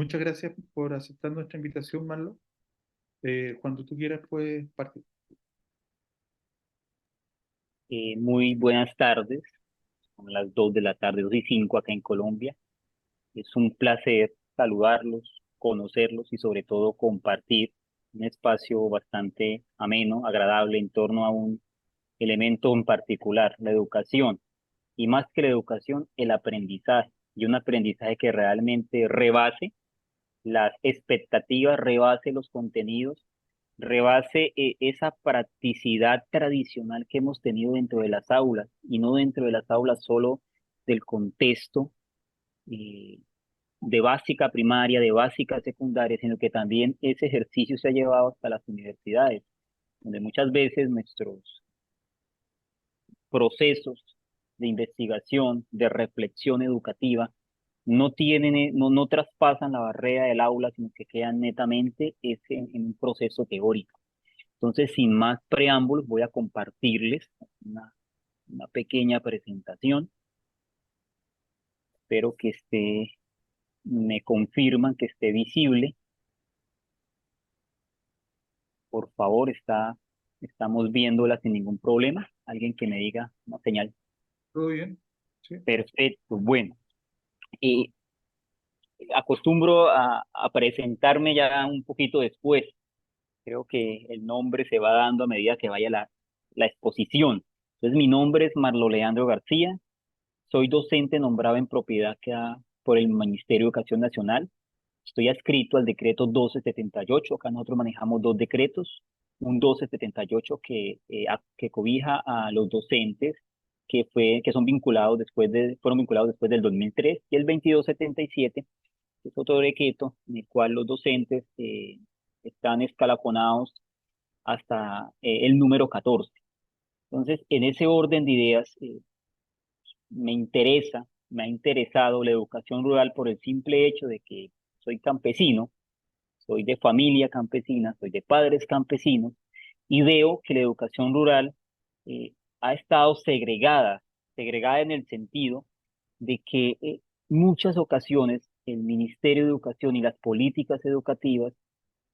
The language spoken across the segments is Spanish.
Muchas gracias por aceptar nuestra invitación, Marlo. Cuando tú quieras puedes partir. Muy buenas tardes, son las 2 de la tarde, 2:05 acá en Colombia. Es un placer saludarlos, conocerlos y sobre todo compartir un espacio bastante ameno, agradable en torno a un elemento en particular, la educación. Y más que la educación, el aprendizaje. Y un aprendizaje que realmente rebase las expectativas, rebase los contenidos, rebase esa practicidad tradicional que hemos tenido dentro de las aulas, y no dentro de las aulas solo del contexto eh, de básica primaria, de básica secundaria, sino que también ese ejercicio se ha llevado hasta las universidades, donde muchas veces nuestros procesos de investigación, de reflexión educativa, no traspasan la barrera del aula, sino que quedan netamente en un proceso teórico. Entonces, sin más preámbulos, voy a compartirles una pequeña presentación. Espero que me confirman que esté visible. Por favor, estamos viéndola sin ningún problema. Alguien que me diga una señal. ¿Todo bien? Sí. Perfecto. Bueno, eh, acostumbro a presentarme ya un poquito después. Creo que el nombre se va dando a medida que vaya la exposición. Entonces, mi nombre es Marlo Leandro García. Soy docente nombrado en propiedad por el Ministerio de Educación Nacional. Estoy adscrito al decreto 1278. Acá nosotros manejamos dos decretos. Un 1278 que cobija a los docentes que fueron vinculados después del 2003, y el 2277, que es otro decreto en el cual los docentes están escalafonados hasta el número 14. Entonces, en ese orden de ideas, me ha interesado la educación rural por el simple hecho de que soy campesino, soy de familia campesina, soy de padres campesinos, y veo que la educación rural eh, ha estado segregada en el sentido de que muchas ocasiones el Ministerio de Educación y las políticas educativas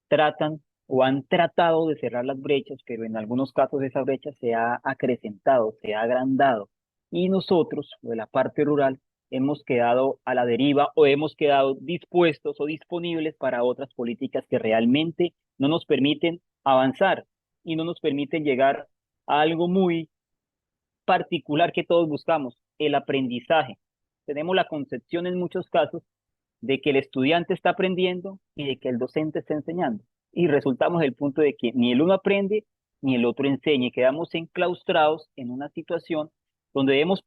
tratan o han tratado de cerrar las brechas, pero en algunos casos esa brecha se ha acrecentado, se ha agrandado. Y nosotros, de la parte rural, hemos quedado a la deriva o hemos quedado dispuestos o disponibles para otras políticas que realmente no nos permiten avanzar y no nos permiten llegar a algo muy particular que todos buscamos, el aprendizaje. Tenemos la concepción en muchos casos de que el estudiante está aprendiendo y de que el docente está enseñando. Y resultamos del punto de que ni el uno aprende ni el otro enseña, y quedamos enclaustrados en una situación donde debemos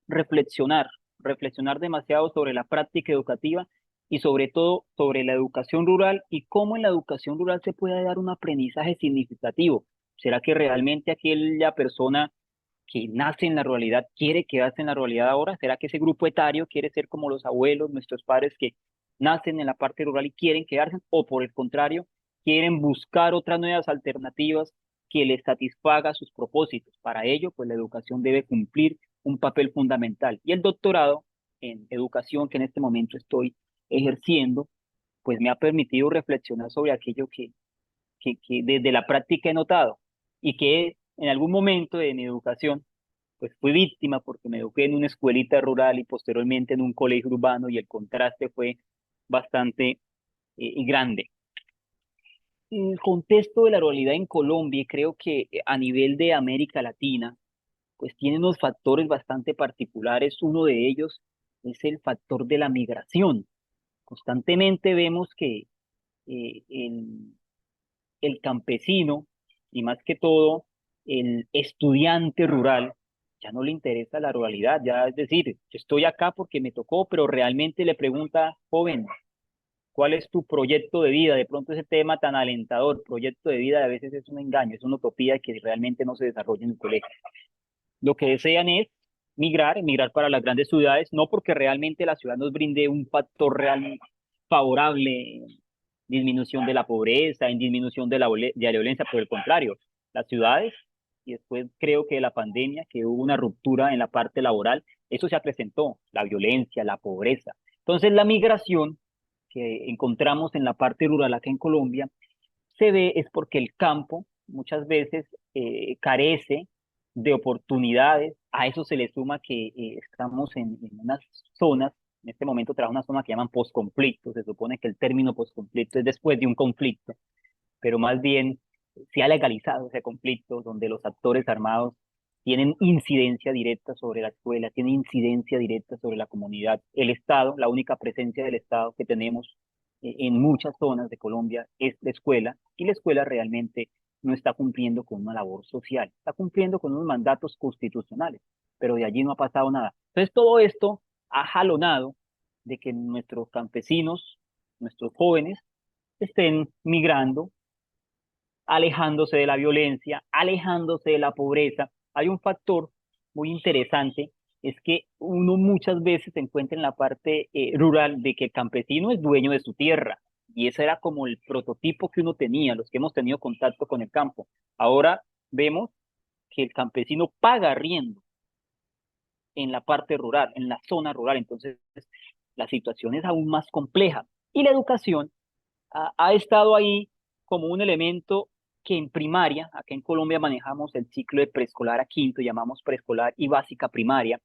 reflexionar, reflexionar demasiado sobre la práctica educativa y sobre todo sobre la educación rural y cómo en la educación rural se puede dar un aprendizaje significativo. ¿Será que realmente aquella persona que nace en la ruralidad quiere quedarse en la ruralidad ahora? ¿Será que ese grupo etario quiere ser como los abuelos, nuestros padres, que nacen en la parte rural y quieren quedarse? ¿O por el contrario, quieren buscar otras nuevas alternativas que les satisfaga sus propósitos? Para ello, pues la educación debe cumplir un papel fundamental. Y el doctorado en educación que en este momento estoy ejerciendo, pues me ha permitido reflexionar sobre aquello que desde la práctica he notado, y que en algún momento de mi educación pues fui víctima, porque me eduqué en una escuelita rural y posteriormente en un colegio urbano, y el contraste fue bastante grande. El contexto de la ruralidad en Colombia, y creo que a nivel de América Latina, pues tiene unos factores bastante particulares. Uno de ellos es el factor de la migración. Constantemente vemos que eh, el, el campesino, y más que todo el estudiante rural, ya no le interesa la ruralidad. Ya, es decir, yo estoy acá porque me tocó, pero realmente le pregunta: joven, ¿cuál es tu proyecto de vida? De pronto ese tema tan alentador, proyecto de vida, a veces es un engaño, es una utopía que realmente no se desarrolla en el colegio. Lo que desean es migrar para las grandes ciudades, no porque realmente la ciudad nos brinde un factor real favorable en disminución de la pobreza, en disminución de la violencia. Por el contrario, las ciudades, y después creo que de la pandemia, que hubo una ruptura en la parte laboral, eso se acrecentó, la violencia, la pobreza. Entonces la migración que encontramos en la parte rural acá en Colombia se ve es porque el campo muchas veces carece de oportunidades. A eso se le suma que estamos en unas zonas, en este momento trabaja una zona que llaman posconflicto. Se supone que el término posconflicto es después de un conflicto, pero más bien se ha legalizado ese conflicto donde los actores armados tienen incidencia directa sobre la escuela, tienen incidencia directa sobre la comunidad. El Estado, la única presencia del Estado que tenemos en muchas zonas de Colombia es la escuela, y la escuela realmente no está cumpliendo con una labor social, está cumpliendo con unos mandatos constitucionales, pero de allí no ha pasado nada. Entonces todo esto ha jalonado de que nuestros campesinos, nuestros jóvenes, estén migrando, alejándose de la violencia, alejándose de la pobreza. Hay un factor muy interesante, es que uno muchas veces se encuentra en la parte rural de que el campesino es dueño de su tierra, y ese era como el prototipo que uno tenía, los que hemos tenido contacto con el campo. Ahora vemos que el campesino paga arriendo en la parte rural, en la zona rural, entonces la situación es aún más compleja. Y la educación ha estado ahí como un elemento que en primaria, acá en Colombia manejamos el ciclo de preescolar a quinto, llamamos preescolar y básica primaria.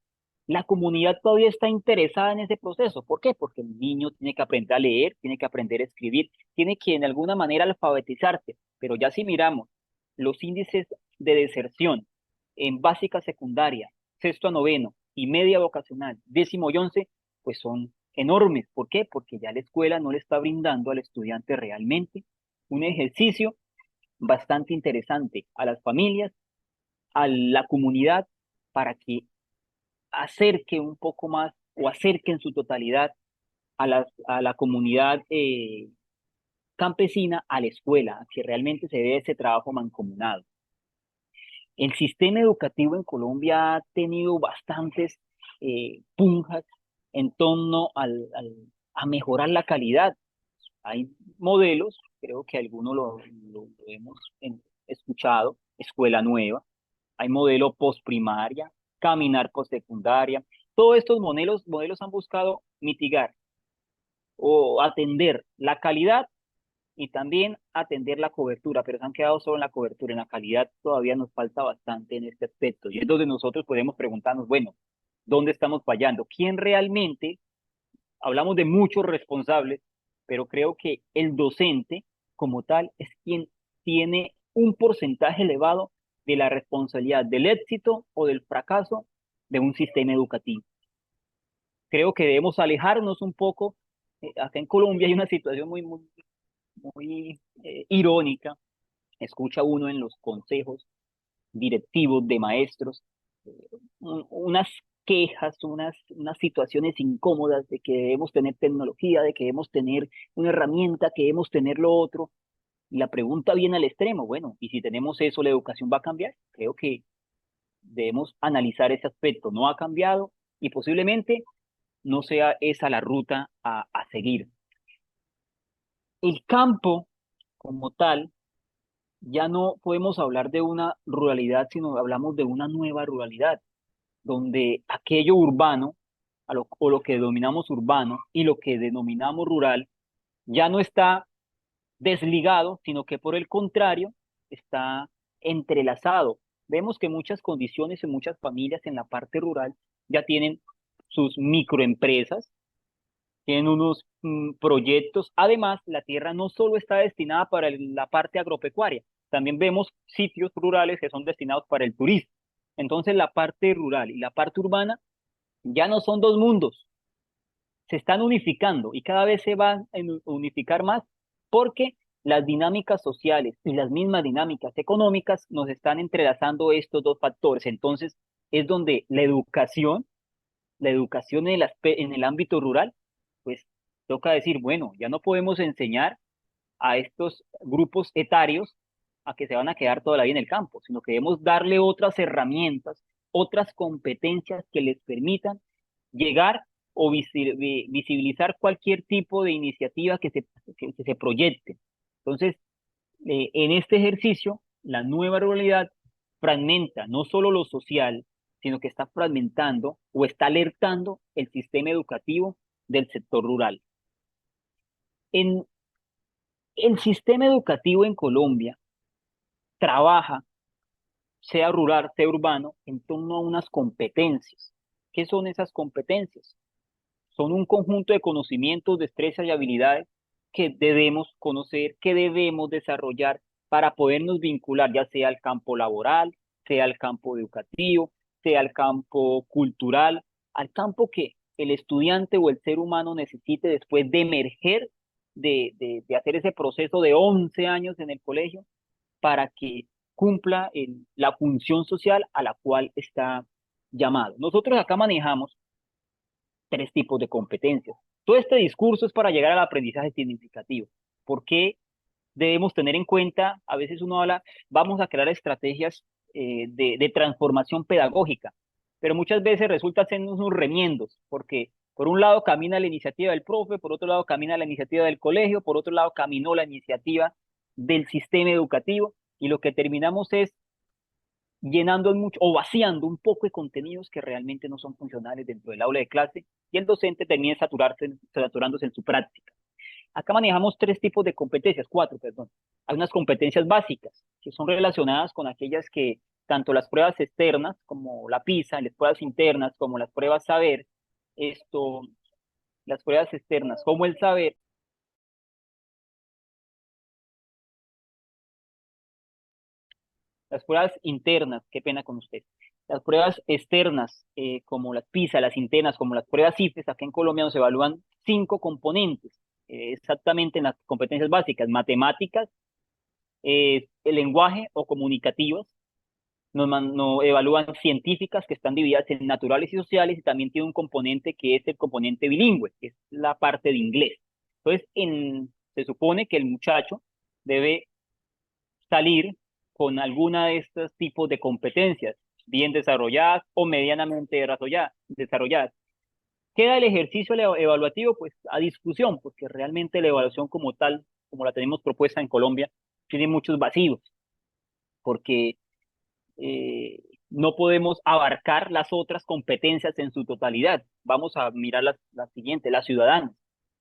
La comunidad todavía está interesada en ese proceso. ¿Por qué? Porque el niño tiene que aprender a leer, tiene que aprender a escribir, tiene que en alguna manera alfabetizarse. Pero ya si miramos los índices de deserción en básica secundaria, sexto a noveno y media vocacional, décimo y once, pues son enormes. ¿Por qué? Porque ya la escuela no le está brindando al estudiante realmente un ejercicio bastante interesante a las familias, a la comunidad, para que acerque un poco más o acerque en su totalidad a la comunidad campesina a la escuela, que realmente se ve ese trabajo mancomunado. El sistema educativo en Colombia ha tenido bastantes punjas en torno a mejorar la calidad. Hay modelos, creo que algunos lo hemos escuchado, escuela nueva, hay modelo postprimaria, caminar postsecundaria. Todos estos modelos han buscado mitigar o atender la calidad y también atender la cobertura, pero se han quedado solo en la cobertura. En la calidad todavía nos falta bastante en este aspecto. Y es donde nosotros podemos preguntarnos, bueno, ¿dónde estamos fallando? ¿Quién realmente? Hablamos de muchos responsables, pero creo que el docente como tal es quien tiene un porcentaje elevado de la responsabilidad del éxito o del fracaso de un sistema educativo. Creo que debemos alejarnos un poco. Acá en Colombia hay una situación muy irónica. Escucha uno en los consejos directivos de maestros unas quejas, unas situaciones incómodas de que debemos tener tecnología, de que debemos tener una herramienta, que debemos tener lo otro. Y la pregunta viene al extremo, bueno, ¿y si tenemos eso, la educación va a cambiar? Creo que debemos analizar ese aspecto. No ha cambiado y posiblemente no sea esa la ruta a seguir. El campo como tal, ya no podemos hablar de una ruralidad, sino hablamos de una nueva ruralidad, donde aquello urbano, o lo que denominamos urbano y lo que denominamos rural, ya no está desligado, sino que por el contrario está entrelazado. Vemos que muchas condiciones y muchas familias en la parte rural ya tienen sus microempresas, tienen unos proyectos. Además, la tierra no solo está destinada para la parte agropecuaria, también vemos sitios rurales que son destinados para el turismo. Entonces, la parte rural y la parte urbana ya no son dos mundos, se están unificando y cada vez se van a unificar más porque las dinámicas sociales y las mismas dinámicas económicas nos están entrelazando estos dos factores. Entonces, es donde la educación en el ámbito rural, pues toca decir, bueno, ya no podemos enseñar a estos grupos etarios a que se van a quedar toda la vida en el campo, sino que debemos darle otras herramientas, otras competencias que les permitan llegar o visibilizar cualquier tipo de iniciativa que se proyecte. Entonces, en este ejercicio, la nueva ruralidad fragmenta no solo lo social, sino que está fragmentando o está alertando el sistema educativo del sector rural. En el sistema educativo en Colombia trabaja, sea rural, sea urbano, en torno a unas competencias. ¿Qué son esas competencias? Son un conjunto de conocimientos, destrezas y habilidades que debemos conocer, que debemos desarrollar para podernos vincular, ya sea al campo laboral, sea al campo educativo, sea al campo cultural, al campo que el estudiante o el ser humano necesite después de emerger, de hacer ese proceso de 11 años en el colegio para que cumpla la función social a la cual está llamado. Nosotros acá manejamos tres tipos de competencias. Todo este discurso es para llegar al aprendizaje significativo. ¿Por qué debemos tener en cuenta? A veces uno habla, vamos a crear estrategias de transformación pedagógica, pero muchas veces resulta ser unos remiendos, porque por un lado camina la iniciativa del profe, por otro lado camina la iniciativa del colegio, por otro lado caminó la iniciativa del sistema educativo, y lo que terminamos es llenando mucho o vaciando un poco de contenidos que realmente no son funcionales dentro del aula de clase y el docente termina saturándose en su práctica. Acá manejamos tres tipos de competencias, cuatro, perdón. Hay unas competencias básicas que son relacionadas con aquellas que tanto las pruebas externas como la PISA, las pruebas internas como las pruebas saber, esto, las pruebas externas como el saber. Las pruebas internas, qué pena con usted. Las pruebas externas, como las PISA, las internas, como las pruebas IFES, acá en Colombia nos evalúan cinco componentes, exactamente en las competencias básicas: matemáticas, el lenguaje o comunicativas. Nos evalúan científicas, que están divididas en naturales y sociales, y también tiene un componente que es el componente bilingüe, que es la parte de inglés. Entonces, se supone que el muchacho debe salir con alguna de estos tipos de competencias bien desarrolladas o medianamente desarrolladas. Queda el ejercicio evaluativo pues a discusión, porque realmente la evaluación como tal, como la tenemos propuesta en Colombia, tiene muchos vacíos, porque eh, no podemos abarcar las otras competencias en su totalidad. Vamos a mirar la siguiente: la ciudadana,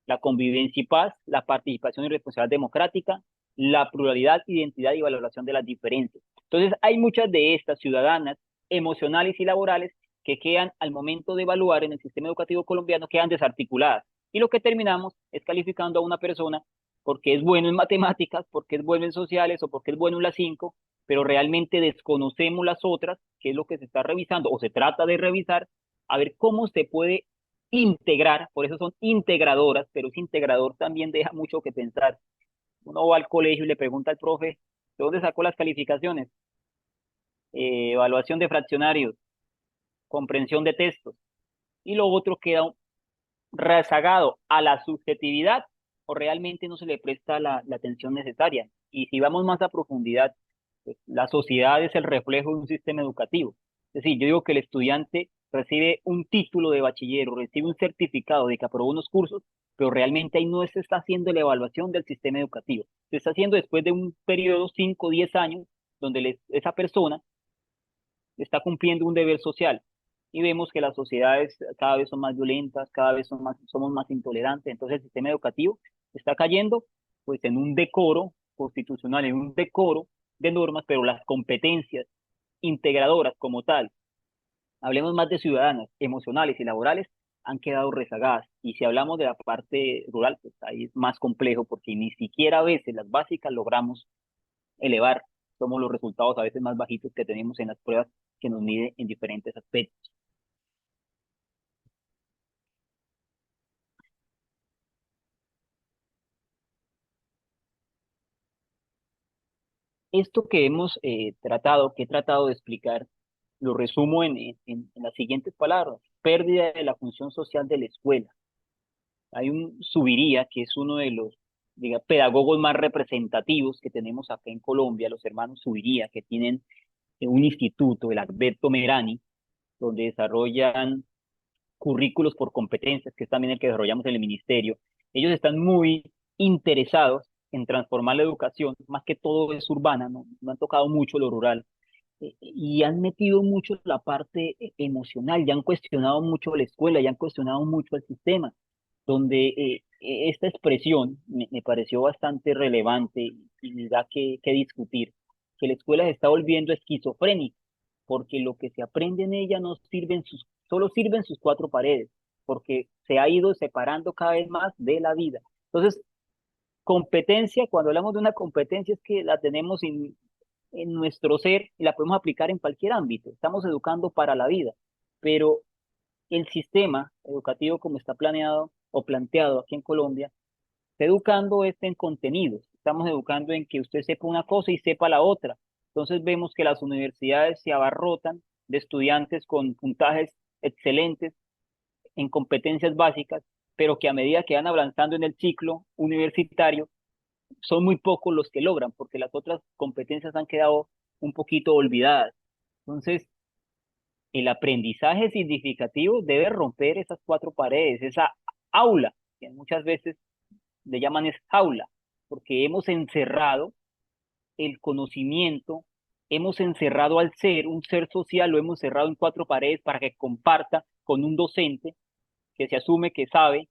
la convivencia y paz, la participación y responsabilidad democrática, la pluralidad, identidad y valoración de las diferencias. Entonces, hay muchas de estas ciudadanas, emocionales y laborales que quedan al momento de evaluar en el sistema educativo colombiano, quedan desarticuladas. Y lo que terminamos es calificando a una persona porque es bueno en matemáticas, porque es bueno en sociales o porque es bueno en las cinco, pero realmente desconocemos las otras, que es lo que se está revisando o se trata de revisar, a ver cómo se puede integrar. Por eso son integradoras, pero ese integrador también deja mucho que pensar. Uno va al colegio y le pregunta al profe, ¿de dónde sacó las calificaciones? Evaluación de fraccionarios, comprensión de textos, y lo otro queda rezagado a la subjetividad o realmente no se le presta la atención necesaria. Y si vamos más a profundidad, pues, la sociedad es el reflejo de un sistema educativo. Es decir, yo digo que el estudiante recibe un título de bachiller o recibe un certificado de que aprobó unos cursos, pero realmente ahí no se está haciendo la evaluación del sistema educativo. Se está haciendo después de un periodo 5 o 10 años donde esa persona está cumpliendo un deber social. Y vemos que las sociedades cada vez son más violentas, cada vez somos más intolerantes. Entonces el sistema educativo está cayendo pues en un decoro constitucional, en un decoro de normas, pero las competencias integradoras como tal, hablemos más de ciudadanas, emocionales y laborales, han quedado rezagadas. Y si hablamos de la parte rural, pues ahí es más complejo, porque ni siquiera a veces las básicas logramos elevar. Somos los resultados a veces más bajitos que tenemos en las pruebas que nos mide en diferentes aspectos. Esto que hemos tratado, que he tratado de explicar, lo resumo en las siguientes palabras: pérdida de la función social de la escuela. Hay un Subiría, que es uno de los pedagogos más representativos que tenemos acá en Colombia, los hermanos Subiría, que tienen un instituto, el Alberto Merani, donde desarrollan currículos por competencias, que es también el que desarrollamos en el ministerio. Ellos están muy interesados en transformar la educación, más que todo es urbana, no han tocado mucho lo rural, y han metido mucho la parte emocional, ya han cuestionado mucho la escuela, ya han cuestionado mucho el sistema, donde esta expresión me pareció bastante relevante y da que discutir, que la escuela se está volviendo esquizofrénica, porque lo que se aprende en ella no sirve solo sirve en sus cuatro paredes, porque se ha ido separando cada vez más de la vida. Entonces, competencia, cuando hablamos de una competencia es que la tenemos en nuestro ser y la podemos aplicar en cualquier ámbito. Estamos educando para la vida, pero el sistema educativo como está planeado o planteado aquí en Colombia, está educando en contenidos. Estamos educando en que usted sepa una cosa y sepa la otra. Entonces vemos que las universidades se abarrotan de estudiantes con puntajes excelentes en competencias básicas, pero que a medida que van avanzando en el ciclo universitario, son muy pocos los que logran, porque las otras competencias han quedado un poquito olvidadas. Entonces, el aprendizaje significativo debe romper esas cuatro paredes, esa aula, que muchas veces le llaman es jaula, porque hemos encerrado el conocimiento, hemos encerrado al ser, un ser social, lo hemos cerrado en cuatro paredes para que comparta con un docente que se asume que sabe,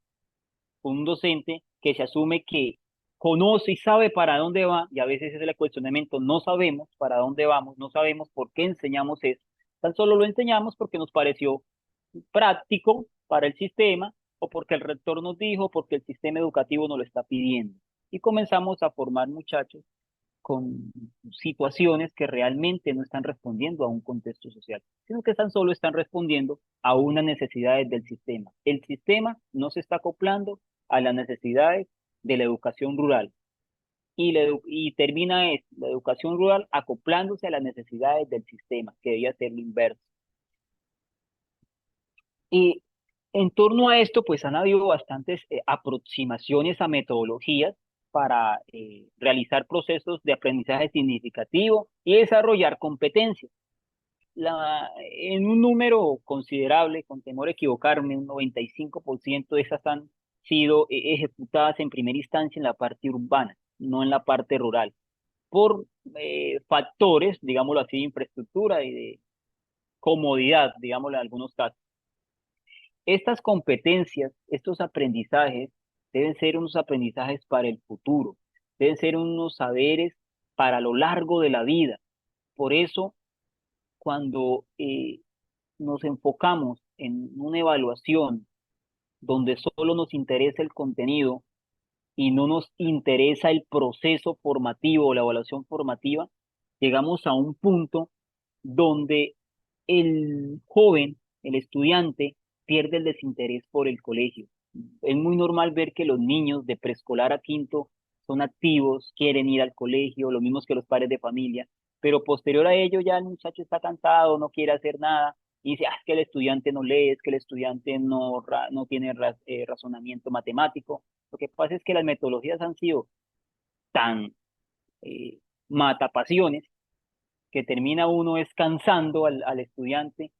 con un docente que se asume que conoce y sabe para dónde va, y a veces es el cuestionamiento, no sabemos para dónde vamos, no sabemos por qué enseñamos eso, tan solo lo enseñamos porque nos pareció práctico para el sistema o porque el rector nos dijo, porque el sistema educativo nos lo está pidiendo. Y comenzamos a formar muchachos con situaciones que realmente no están respondiendo a un contexto social, sino que tan solo están respondiendo a unas necesidades del sistema. El sistema no se está acoplando a las necesidades de la educación rural y termina la educación rural acoplándose a las necesidades del sistema, que debía ser lo inverso. Y en torno a esto, pues han habido bastantes aproximaciones a metodologías para realizar procesos de aprendizaje significativo y desarrollar competencias. En un número considerable, con temor a equivocarme, un 95% de esas han sido ejecutadas en primera instancia en la parte urbana, no en la parte rural, por factores, digámoslo así, de infraestructura y de comodidad, digámoslo en algunos casos. Estas competencias, estos aprendizajes, deben ser unos aprendizajes para el futuro, deben ser unos saberes para lo largo de la vida. Por eso, cuando nos enfocamos en una evaluación donde solo nos interesa el contenido y no nos interesa el proceso formativo o la evaluación formativa, llegamos a un punto donde el joven, el estudiante, pierde el desinterés por el colegio. Es muy normal ver que los niños de preescolar a quinto son activos, quieren ir al colegio, lo mismos que los padres de familia, pero posterior a ello ya el muchacho está cansado, no quiere hacer nada y dice, ah, es que el estudiante no lee, es que el estudiante no tiene razonamiento matemático. Lo que pasa es que las metodologías han sido tan eh, matapasiones que termina uno descansando al estudiante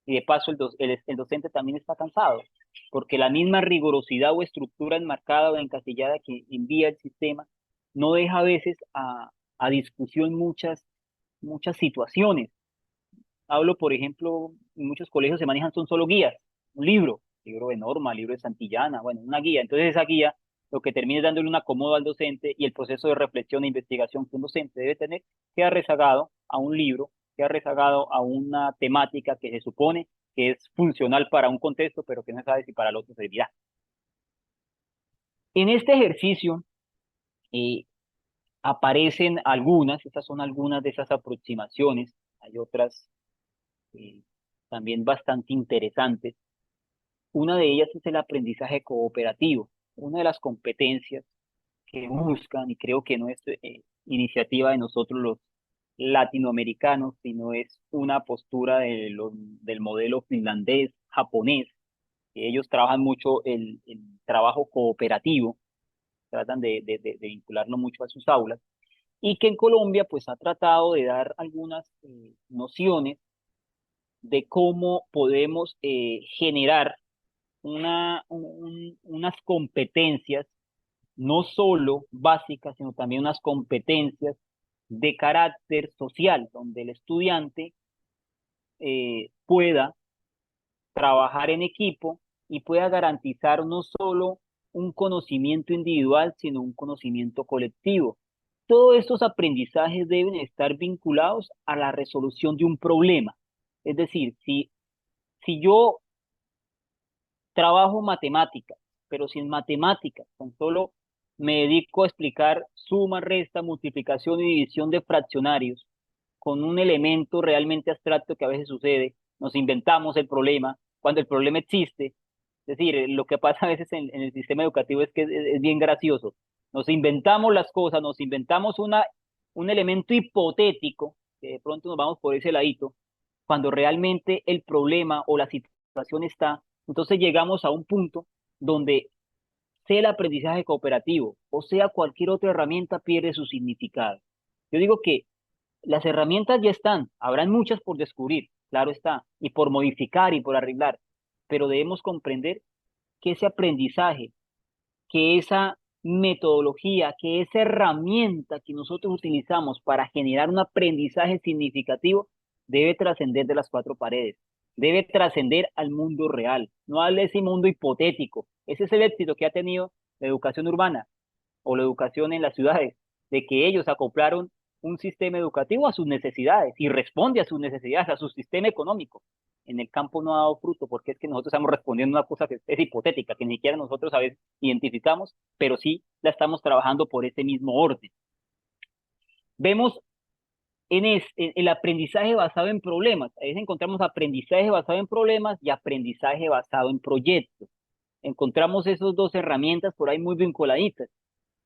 y de paso el docente también está cansado, porque la misma rigurosidad o estructura enmarcada o encasillada que envía el sistema no deja a veces a discusión muchas situaciones. Hablo, por ejemplo, en muchos colegios se manejan son solo guías, un libro de Norma, libro de Santillana, bueno, una guía. Entonces esa guía lo que termina es dándole un acomodo al docente y el proceso de reflexión e investigación que un docente debe tener queda rezagado a un libro, queda rezagado a una temática que se supone que es funcional para un contexto, pero que no sabe si para el otro servirá. En este ejercicio eh, aparecen estas son algunas de esas aproximaciones, hay otras eh, también bastante interesantes. Una de ellas es el aprendizaje cooperativo, una de las competencias que buscan, y creo que no es iniciativa de nosotros los latinoamericanos, sino es una postura del modelo finlandés, japonés, que ellos trabajan mucho el trabajo cooperativo, tratan de vincularlo mucho a sus aulas, y que en Colombia pues ha tratado de dar algunas nociones de cómo podemos generar unas competencias, no solo básicas, sino también unas competencias de carácter social, donde el estudiante pueda trabajar en equipo y pueda garantizar no solo un conocimiento individual, sino un conocimiento colectivo. Todos estos aprendizajes deben estar vinculados a la resolución de un problema. Es decir, si yo trabajo matemáticas, pero sin matemáticas, tan solo me dedico a explicar suma, resta, multiplicación y división de fraccionarios con un elemento realmente abstracto que a veces sucede, nos inventamos el problema cuando el problema existe. Es decir, lo que pasa a veces en el sistema educativo es que es bien gracioso. Nos inventamos las cosas, nos inventamos un elemento hipotético, que de pronto nos vamos por ese ladito, cuando realmente el problema o la situación está. Entonces llegamos a un punto donde sea el aprendizaje cooperativo o sea cualquier otra herramienta pierde su significado. Yo digo que las herramientas ya están, habrán muchas por descubrir, claro está, y por modificar y por arreglar, pero debemos comprender que ese aprendizaje, que esa metodología, que esa herramienta que nosotros utilizamos para generar un aprendizaje significativo debe trascender de las cuatro paredes, debe trascender al mundo real, no al ese mundo hipotético. Ese es el éxito que ha tenido la educación urbana o la educación en las ciudades, de que ellos acoplaron un sistema educativo a sus necesidades y responde a sus necesidades, a su sistema económico. En el campo no ha dado fruto porque es que nosotros estamos respondiendo a una cosa que es hipotética, que ni siquiera nosotros a veces identificamos, pero sí la estamos trabajando por ese mismo orden. Vemos en el aprendizaje basado en problemas. A veces encontramos aprendizaje basado en problemas y aprendizaje basado en proyectos. Encontramos esas dos herramientas por ahí muy vinculaditas.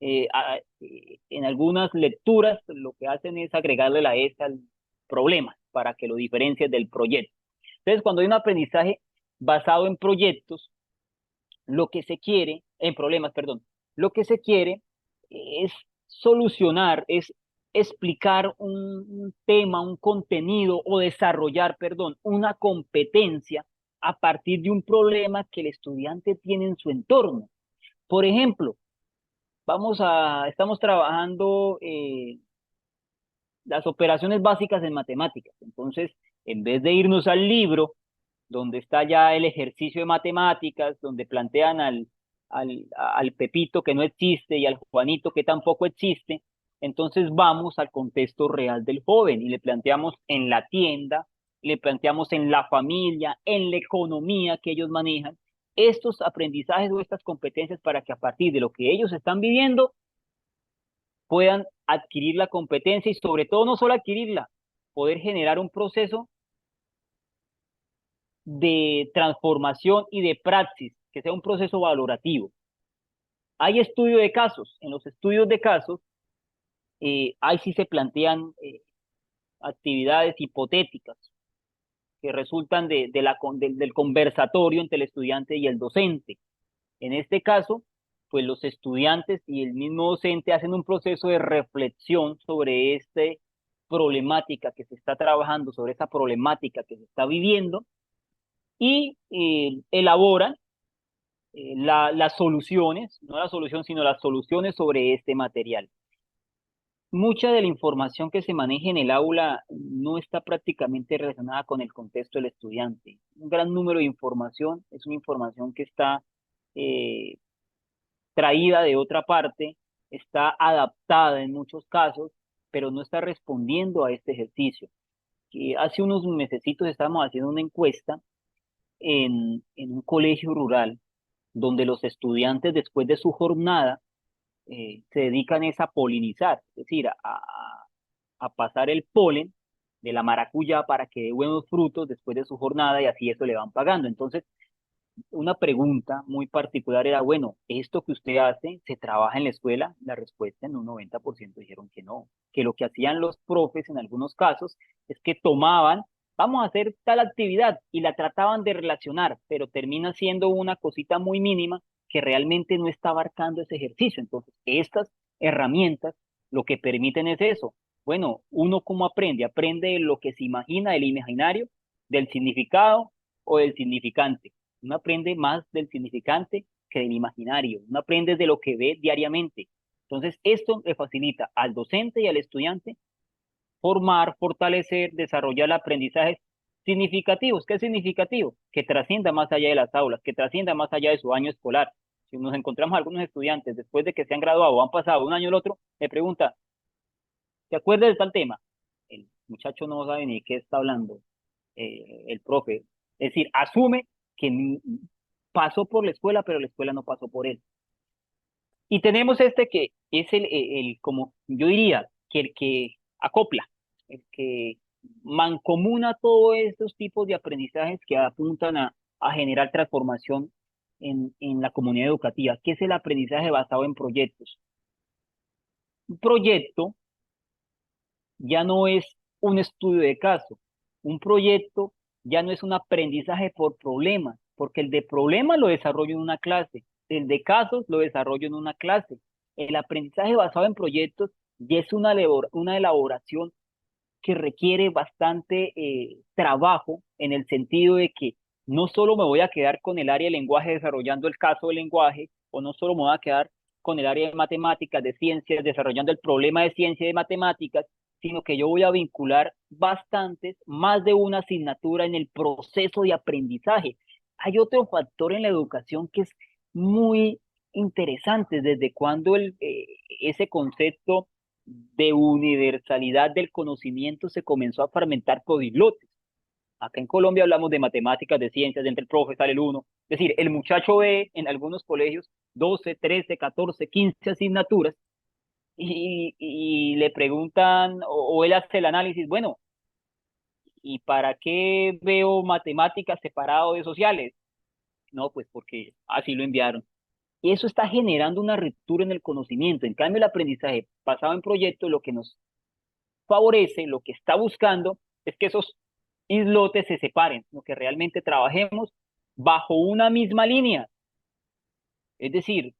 En algunas lecturas lo que hacen es agregarle la S al problema para que lo diferencie del proyecto. Entonces, cuando hay un aprendizaje basado en proyectos, lo que se quiere, en problemas, perdón, lo que se quiere es solucionar, es explicar un tema, un contenido o desarrollar, perdón, una competencia a partir de un problema que el estudiante tiene en su entorno. Por ejemplo, estamos trabajando las operaciones básicas en matemáticas. Entonces, en vez de irnos al libro, donde está ya el ejercicio de matemáticas, donde plantean al Pepito que no existe y al Juanito que tampoco existe, entonces vamos al contexto real del joven y le planteamos en la tienda, le planteamos en la familia, en la economía que ellos manejan, estos aprendizajes o estas competencias para que a partir de lo que ellos están viviendo puedan adquirir la competencia y sobre todo no solo adquirirla, poder generar un proceso de transformación y de praxis, que sea un proceso valorativo. Hay estudio de casos, en los estudios de casos, ahí sí se plantean actividades hipotéticas que resultan del conversatorio entre el estudiante y el docente. En este caso, pues los estudiantes y el mismo docente hacen un proceso de reflexión sobre esta problemática que se está trabajando, sobre esta problemática que se está viviendo y elaboran las soluciones, no la solución, sino las soluciones sobre este material. Mucha de la información que se maneja en el aula no está prácticamente relacionada con el contexto del estudiante. Un gran número de información es una información que está eh, traída de otra parte, está adaptada en muchos casos, pero no está respondiendo a este ejercicio. Hace unos mesecitos estábamos haciendo una encuesta en un colegio rural donde los estudiantes después de su jornada se dedican es a polinizar, es decir, a pasar el polen de la maracuyá para que dé buenos frutos después de su jornada y así eso le van pagando. Entonces, una pregunta muy particular era, bueno, ¿esto que usted hace se trabaja en la escuela? La respuesta en un 90% dijeron que no, que lo que hacían los profes en algunos casos es que tomaban, vamos a hacer tal actividad y la trataban de relacionar, pero termina siendo una cosita muy mínima que realmente no está abarcando ese ejercicio. Entonces, estas herramientas lo que permiten es eso. Bueno, uno cómo aprende, aprende de lo que se imagina, del imaginario, del significado o del significante. Uno aprende más del significante que del imaginario. Uno aprende de lo que ve diariamente. Entonces, esto le facilita al docente y al estudiante formar, fortalecer, desarrollar aprendizajes significativos. ¿Qué es significativo? Que trascienda más allá de las aulas, que trascienda más allá de su año escolar. si nos encontramos algunos estudiantes después de que se han graduado o han pasado un año o el otro, me pregunta, ¿te acuerdas de tal tema? El muchacho no sabe ni qué está hablando, el profe. Es decir, asume que pasó por la escuela, pero la escuela no pasó por él. Y tenemos este que es como yo diría, que el que acopla, el que mancomuna todos estos tipos de aprendizajes que apuntan a generar transformación en la comunidad educativa, que es el aprendizaje basado en proyectos. Un proyecto ya no es un estudio de caso. Un proyecto ya no es un aprendizaje por problemas, porque el de problemas lo desarrollo en una clase, el de casos lo desarrollo en una clase. El aprendizaje basado en proyectos ya es una elaboración que requiere bastante trabajo en el sentido de que no solo me voy a quedar con el área de lenguaje desarrollando el caso del lenguaje, o no solo me voy a quedar con el área de matemáticas, de ciencias, desarrollando el problema de ciencia y de matemáticas, sino que yo voy a vincular bastantes, más de una asignatura en el proceso de aprendizaje. Hay otro factor en la educación que es muy interesante, desde cuando ese concepto de universalidad del conocimiento se comenzó a fragmentar por islotes. Acá en Colombia hablamos de matemáticas, de ciencias, de entre el profe sale el uno. Es decir, el muchacho ve en algunos colegios 12, 13, 14, 15 asignaturas y le preguntan, o él hace el análisis, bueno, ¿y para qué veo matemáticas separado de sociales? No, pues porque así lo enviaron. Y eso está generando una ruptura en el conocimiento. En cambio, el aprendizaje basado en proyectos lo que nos favorece, lo que está buscando es que esos islotes se separen, lo que realmente trabajemos bajo una misma línea. Es decir,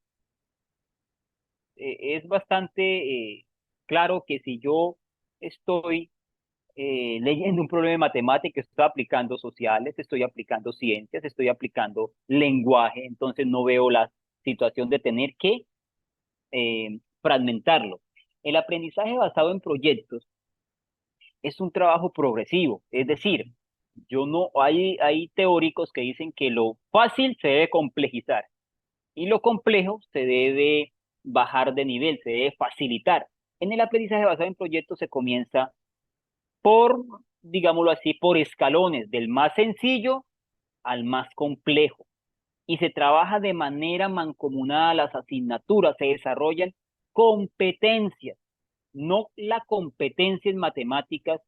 es bastante claro que si yo estoy leyendo un problema de matemática, estoy aplicando sociales, estoy aplicando ciencias, estoy aplicando lenguaje, entonces no veo la situación de tener que fragmentarlo. El aprendizaje basado en proyectos es un trabajo progresivo, es decir, yo no, hay teóricos que dicen que lo fácil se debe complejizar y lo complejo se debe bajar de nivel, se debe facilitar. En el aprendizaje basado en proyectos se comienza por, digámoslo así, por escalones, del más sencillo al más complejo. Y se trabaja de manera mancomunada las asignaturas, se desarrollan competencias, no la competencia en matemáticas,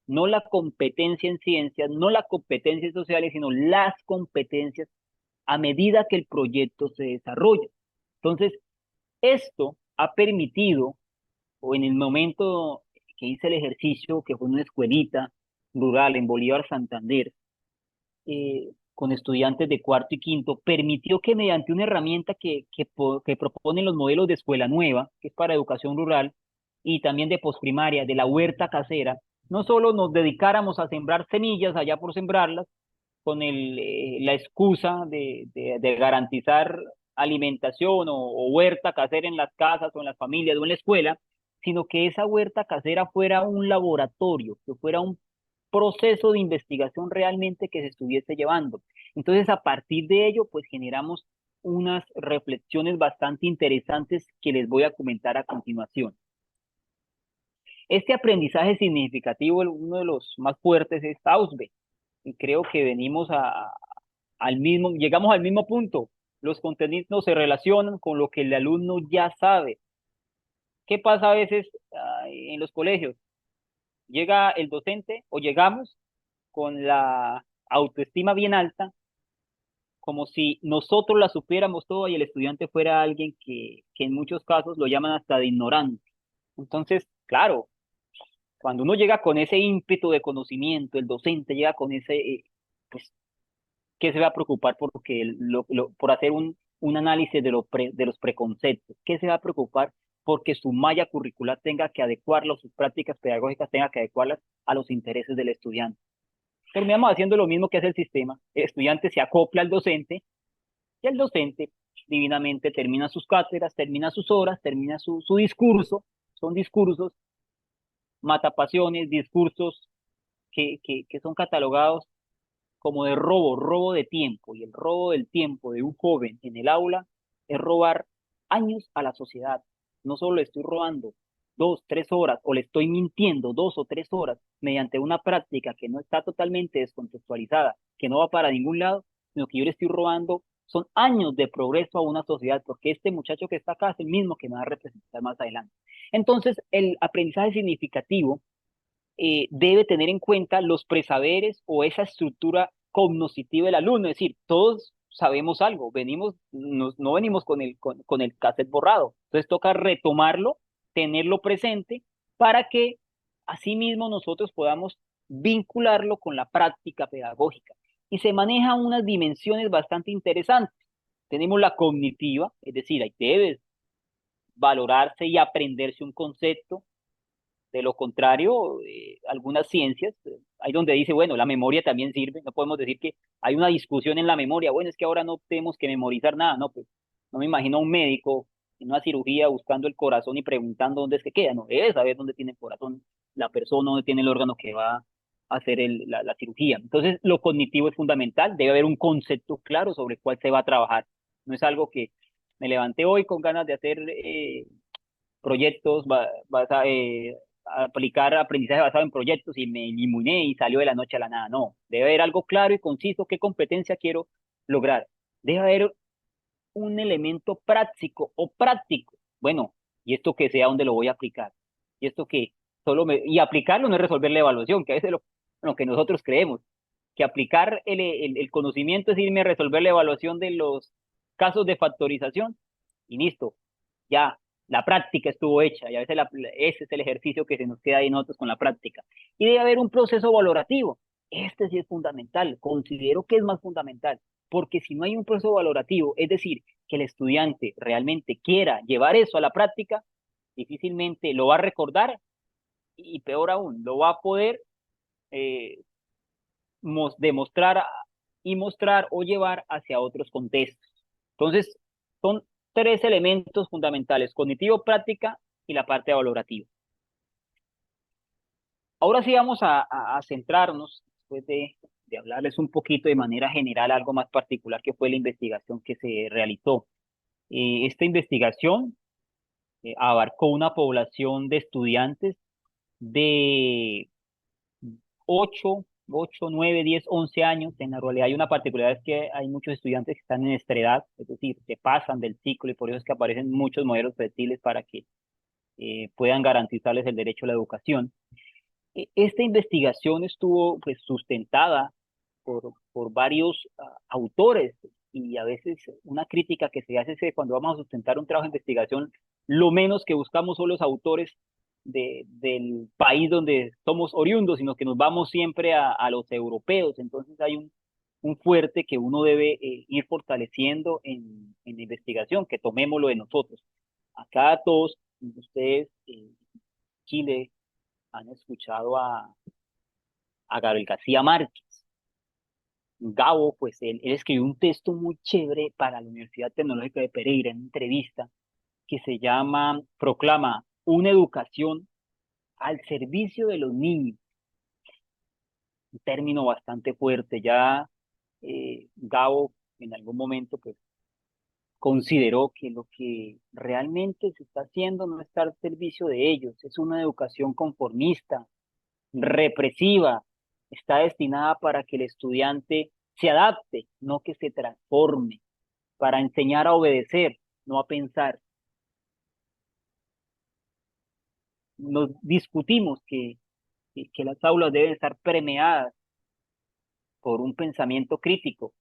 no la competencia en ciencias, no la competencia en sociales, sino las competencias a medida que el proyecto se desarrolla. Entonces, esto ha permitido, o en el momento que hice el ejercicio, que fue en una escuelita rural en Bolívar, Santander, con estudiantes de cuarto y quinto, permitió que mediante una herramienta que proponen los modelos de escuela nueva, que es para educación rural, y también de posprimaria, de la huerta casera, no solo nos dedicáramos a sembrar semillas allá por sembrarlas, con la excusa de garantizar alimentación o huerta casera en las casas o en las familias o en la escuela, sino que esa huerta casera fuera un laboratorio, que fuera un proceso de investigación realmente que se estuviese llevando. Entonces, a partir de ello, pues generamos unas reflexiones bastante interesantes que les voy a comentar a continuación. Este aprendizaje significativo, uno de los más fuertes, es Ausbe, y creo que venimos llegamos al mismo punto. Los contenidos se relacionan con lo que el alumno ya sabe. ¿Qué pasa a veces en los colegios? Llega el docente o llegamos con la autoestima bien alta, como si nosotros la supiéramos todo y el estudiante fuera alguien que en muchos casos lo llaman hasta de ignorante. Entonces, claro, cuando uno llega con ese ímpetu de conocimiento, el docente llega con ese, pues, ¿qué se va a preocupar por hacer un análisis de los preconceptos? ¿Qué se va a preocupar porque su malla curricular tenga que adecuarlo, sus prácticas pedagógicas tenga que adecuarlas a los intereses del estudiante? Terminamos haciendo lo mismo que hace el sistema. El estudiante se acopla al docente y el docente divinamente termina sus cátedras, termina sus horas, termina su discurso. Son discursos matapasiones, discursos que son catalogados como de robo de tiempo. Y el robo del tiempo de un joven en el aula es robar años a la sociedad. No solo le estoy robando 2, 3 horas o le estoy mintiendo 2 o 3 horas mediante una práctica que no está totalmente descontextualizada, que no va para ningún lado, sino que yo le estoy robando son años de progreso a una sociedad, porque este muchacho que está acá es el mismo que me va a representar más adelante. Entonces, el aprendizaje significativo debe tener en cuenta los presaberes o esa estructura cognoscitiva del alumno, es decir, todos sabemos algo, no venimos con el cassette borrado, entonces toca retomarlo, tenerlo presente para que asimismo nosotros podamos vincularlo con la práctica pedagógica. Y se manejan unas dimensiones bastante interesantes. Tenemos la cognitiva, es decir, ahí debe valorarse y aprenderse un concepto. De lo contrario, algunas ciencias, hay donde dice, bueno, la memoria también sirve, no podemos decir que hay una discusión en la memoria, bueno, es que ahora no tenemos que memorizar nada, no, pues no me imagino a un médico en una cirugía buscando el corazón y preguntando dónde es que queda, no, debe saber dónde tiene el corazón la persona, dónde tiene el órgano que va a hacer la cirugía. Entonces, lo cognitivo es fundamental, debe haber un concepto claro sobre cuál se va a trabajar, no es algo que me levanté hoy con ganas de hacer proyectos, aplicar aprendizaje basado en proyectos y me eliminé y salió de la noche a la nada. No, debe haber algo claro y conciso, qué competencia quiero lograr. Debe haber un elemento práctico o práctico. Bueno, y esto que sea donde lo voy a aplicar. Y esto que y aplicarlo no es resolver la evaluación, que a veces lo que nosotros creemos, que aplicar el conocimiento es irme a resolver la evaluación de los casos de factorización y listo, ya la práctica estuvo hecha y a veces ese es el ejercicio que se nos queda ahí nosotros con la práctica. Y debe haber un proceso valorativo. Este sí es fundamental, considero que es más fundamental, porque si no hay un proceso valorativo, es decir, que el estudiante realmente quiera llevar eso a la práctica, difícilmente lo va a recordar y peor aún, lo va a poder eh, demostrar y mostrar o llevar hacia otros contextos. Entonces, son tres elementos fundamentales, cognitivo, práctica y la parte valorativa. Ahora sí vamos a centrarnos, después de hablarles un poquito de manera general, algo más particular que fue la investigación que se realizó. Esta investigación abarcó una población de estudiantes de 8, 9, 10, 11 años. En la realidad hay una particularidad, es que hay muchos estudiantes que están en esta edad, es decir, se pasan del ciclo y por eso es que aparecen muchos modelos flexibles para que puedan garantizarles el derecho a la educación. Esta investigación estuvo pues sustentada por varios autores y a veces una crítica que se hace es que cuando vamos a sustentar un trabajo de investigación, lo menos que buscamos son los autores del país donde somos oriundos, sino que nos vamos siempre a los europeos. Entonces hay un fuerte que uno debe ir fortaleciendo en la investigación, que tomémoslo de nosotros. Acá todos ustedes, Chile, han escuchado a Gabriel García Márquez. Gabo, pues él escribió un texto muy chévere para la Universidad Tecnológica de Pereira, en una entrevista, que se llama, proclama una educación al servicio de los niños. Un término bastante fuerte. Ya Gabo en algún momento pues consideró que lo que realmente se está haciendo no está al servicio de ellos, es una educación conformista, represiva, está destinada para que el estudiante se adapte, no que se transforme, para enseñar a obedecer, no a pensar. Nos discutimos que las aulas deben estar permeadas por un pensamiento crítico,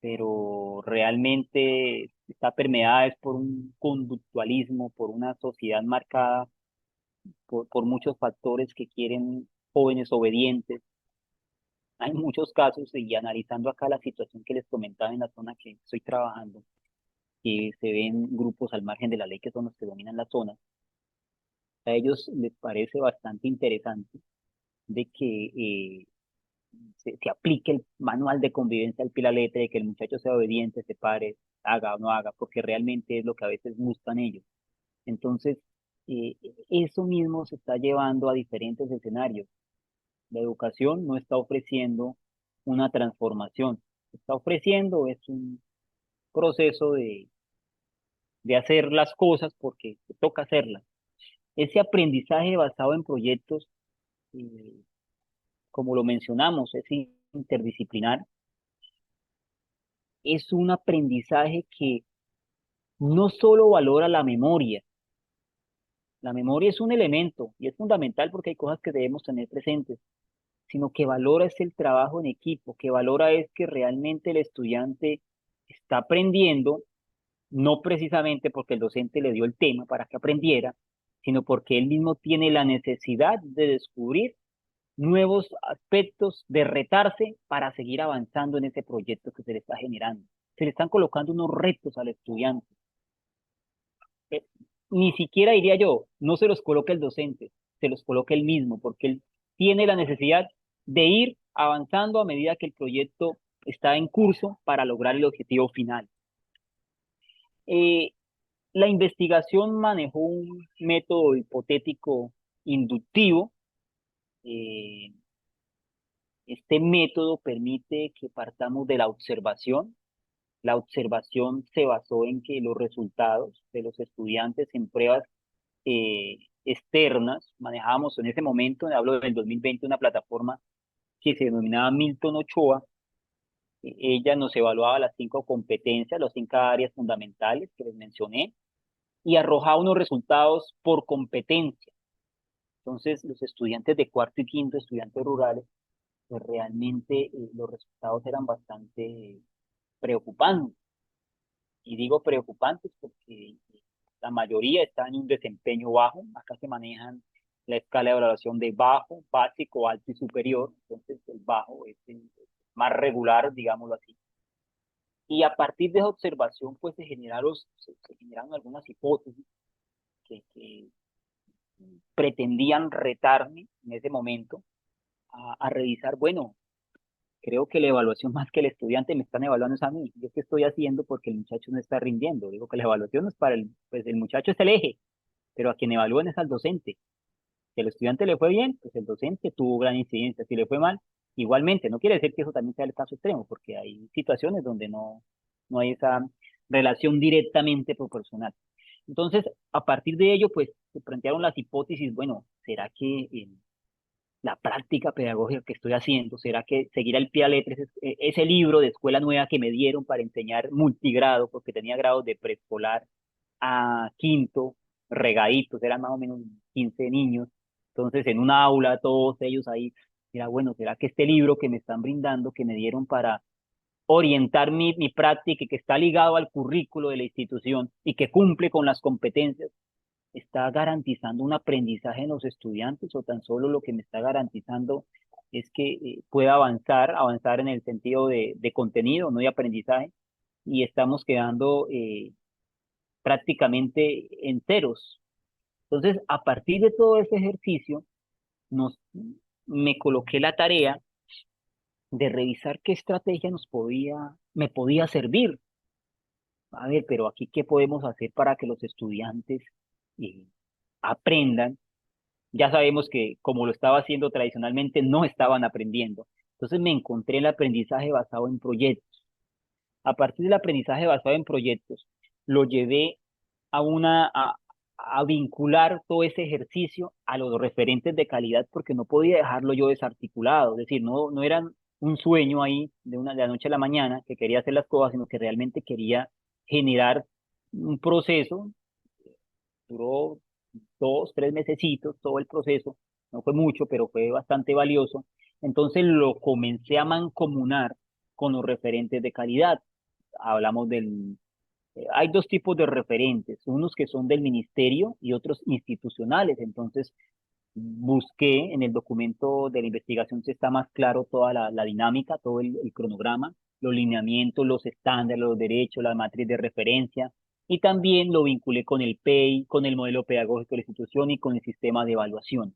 pero realmente está permeada es por un conductualismo, por una sociedad marcada por muchos factores que quieren jóvenes obedientes. Hay muchos casos y analizando acá la situación que les comentaba en la zona que estoy trabajando, que se ven grupos al margen de la ley que son los que dominan la zona. A ellos les parece bastante interesante de que se aplique el manual de convivencia al pie de la letra, de que el muchacho sea obediente, se pare, haga o no haga, porque realmente es lo que a veces buscan ellos. Entonces, eh, eso mismo se está llevando a diferentes escenarios. La educación no está ofreciendo una transformación, está ofreciendo es un proceso de hacer las cosas porque te toca hacerlas. Ese aprendizaje basado en proyectos, eh, como lo mencionamos, es interdisciplinar, es un aprendizaje que no solo valora la memoria es un elemento y es fundamental porque hay cosas que debemos tener presentes, sino que valora es el trabajo en equipo, que valora es que realmente el estudiante está aprendiendo, no precisamente porque el docente le dio el tema para que aprendiera, sino porque él mismo tiene la necesidad de descubrir nuevos aspectos, de retarse para seguir avanzando en ese proyecto que se le está generando. Se le están colocando unos retos al estudiante. Eh, Ni siquiera diría yo, no se los coloca el docente, se los coloca él mismo, porque él tiene la necesidad de ir avanzando a medida que el proyecto está en curso para lograr el objetivo final. Eh, la investigación manejó un método hipotético inductivo. eh, este método permite que partamos de la observación. La observación se basó en que los resultados de los estudiantes en pruebas externas, manejábamos en ese momento, hablo del 2020, una plataforma que se denominaba Milton Ochoa. Ella nos evaluaba las 5 competencias, las 5 áreas fundamentales que les mencioné, y arrojaba unos resultados por competencia. Entonces, los estudiantes de cuarto y quinto, estudiantes rurales, pues realmente los resultados eran bastante preocupantes. Y digo preocupantes porque la mayoría está en un desempeño bajo. Acá se manejan la escala de evaluación de bajo, básico, alto y superior. Entonces el bajo es el más regular, digámoslo así. Y a partir de esa observación, pues se generaron algunas hipótesis que pretendían retarme en ese momento a revisar, bueno, creo que la evaluación más que el estudiante me están evaluando es a mí. ¿Yo qué estoy haciendo porque el muchacho no está rindiendo? Digo que la evaluación no es para pues el muchacho es el eje, pero a quien evalúan es al docente. Si al estudiante le fue bien, pues el docente tuvo gran incidencia. Si le fue mal, igualmente. No quiere decir que eso también sea el caso extremo, porque hay situaciones donde no hay esa relación directamente proporcional. Entonces, a partir de ello, pues se plantearon las hipótesis, bueno, ¿será que la práctica pedagógica que estoy haciendo, será que seguir al pie de la letra ese libro de escuela nueva que me dieron para enseñar multigrado, porque tenía grados de preescolar a quinto, regaditos, eran más o menos 15 niños, entonces en una aula todos ellos ahí, era bueno, ¿será que este libro que me están brindando, que me dieron para orientar mi práctica y que está ligado al currículo de la institución y que cumple con las competencias, está garantizando un aprendizaje en los estudiantes o tan solo lo que me está garantizando es que pueda avanzar en el sentido de contenido, no de aprendizaje, y estamos quedando prácticamente en ceros? Entonces, a partir de todo ese ejercicio, nos, me coloqué la tarea de revisar qué estrategia me podía servir. A ver, pero aquí, ¿qué podemos hacer para que los estudiantes eh, aprendan? Ya sabemos que como lo estaba haciendo tradicionalmente, no estaban aprendiendo. Entonces me encontré el aprendizaje basado en proyectos. A partir del aprendizaje basado en proyectos, lo llevé a a vincular todo ese ejercicio a los referentes de calidad porque no podía dejarlo yo desarticulado. Es decir, no eran un sueño ahí de la noche a la mañana que quería hacer las cosas, sino que realmente quería generar un proceso. Duró 2, 3 mesecitos todo el proceso, no fue mucho, pero fue bastante valioso. Entonces lo comencé a mancomunar con los referentes de calidad. Hablamos hay 2 tipos de referentes, unos que son del ministerio y otros institucionales. Entonces busqué en el documento de la investigación, se está más claro toda la dinámica, todo el cronograma, los lineamientos, los estándares, los derechos, las matrices de referencia, y también lo vinculé con el PEI, con el modelo pedagógico de la institución y con el sistema de evaluación.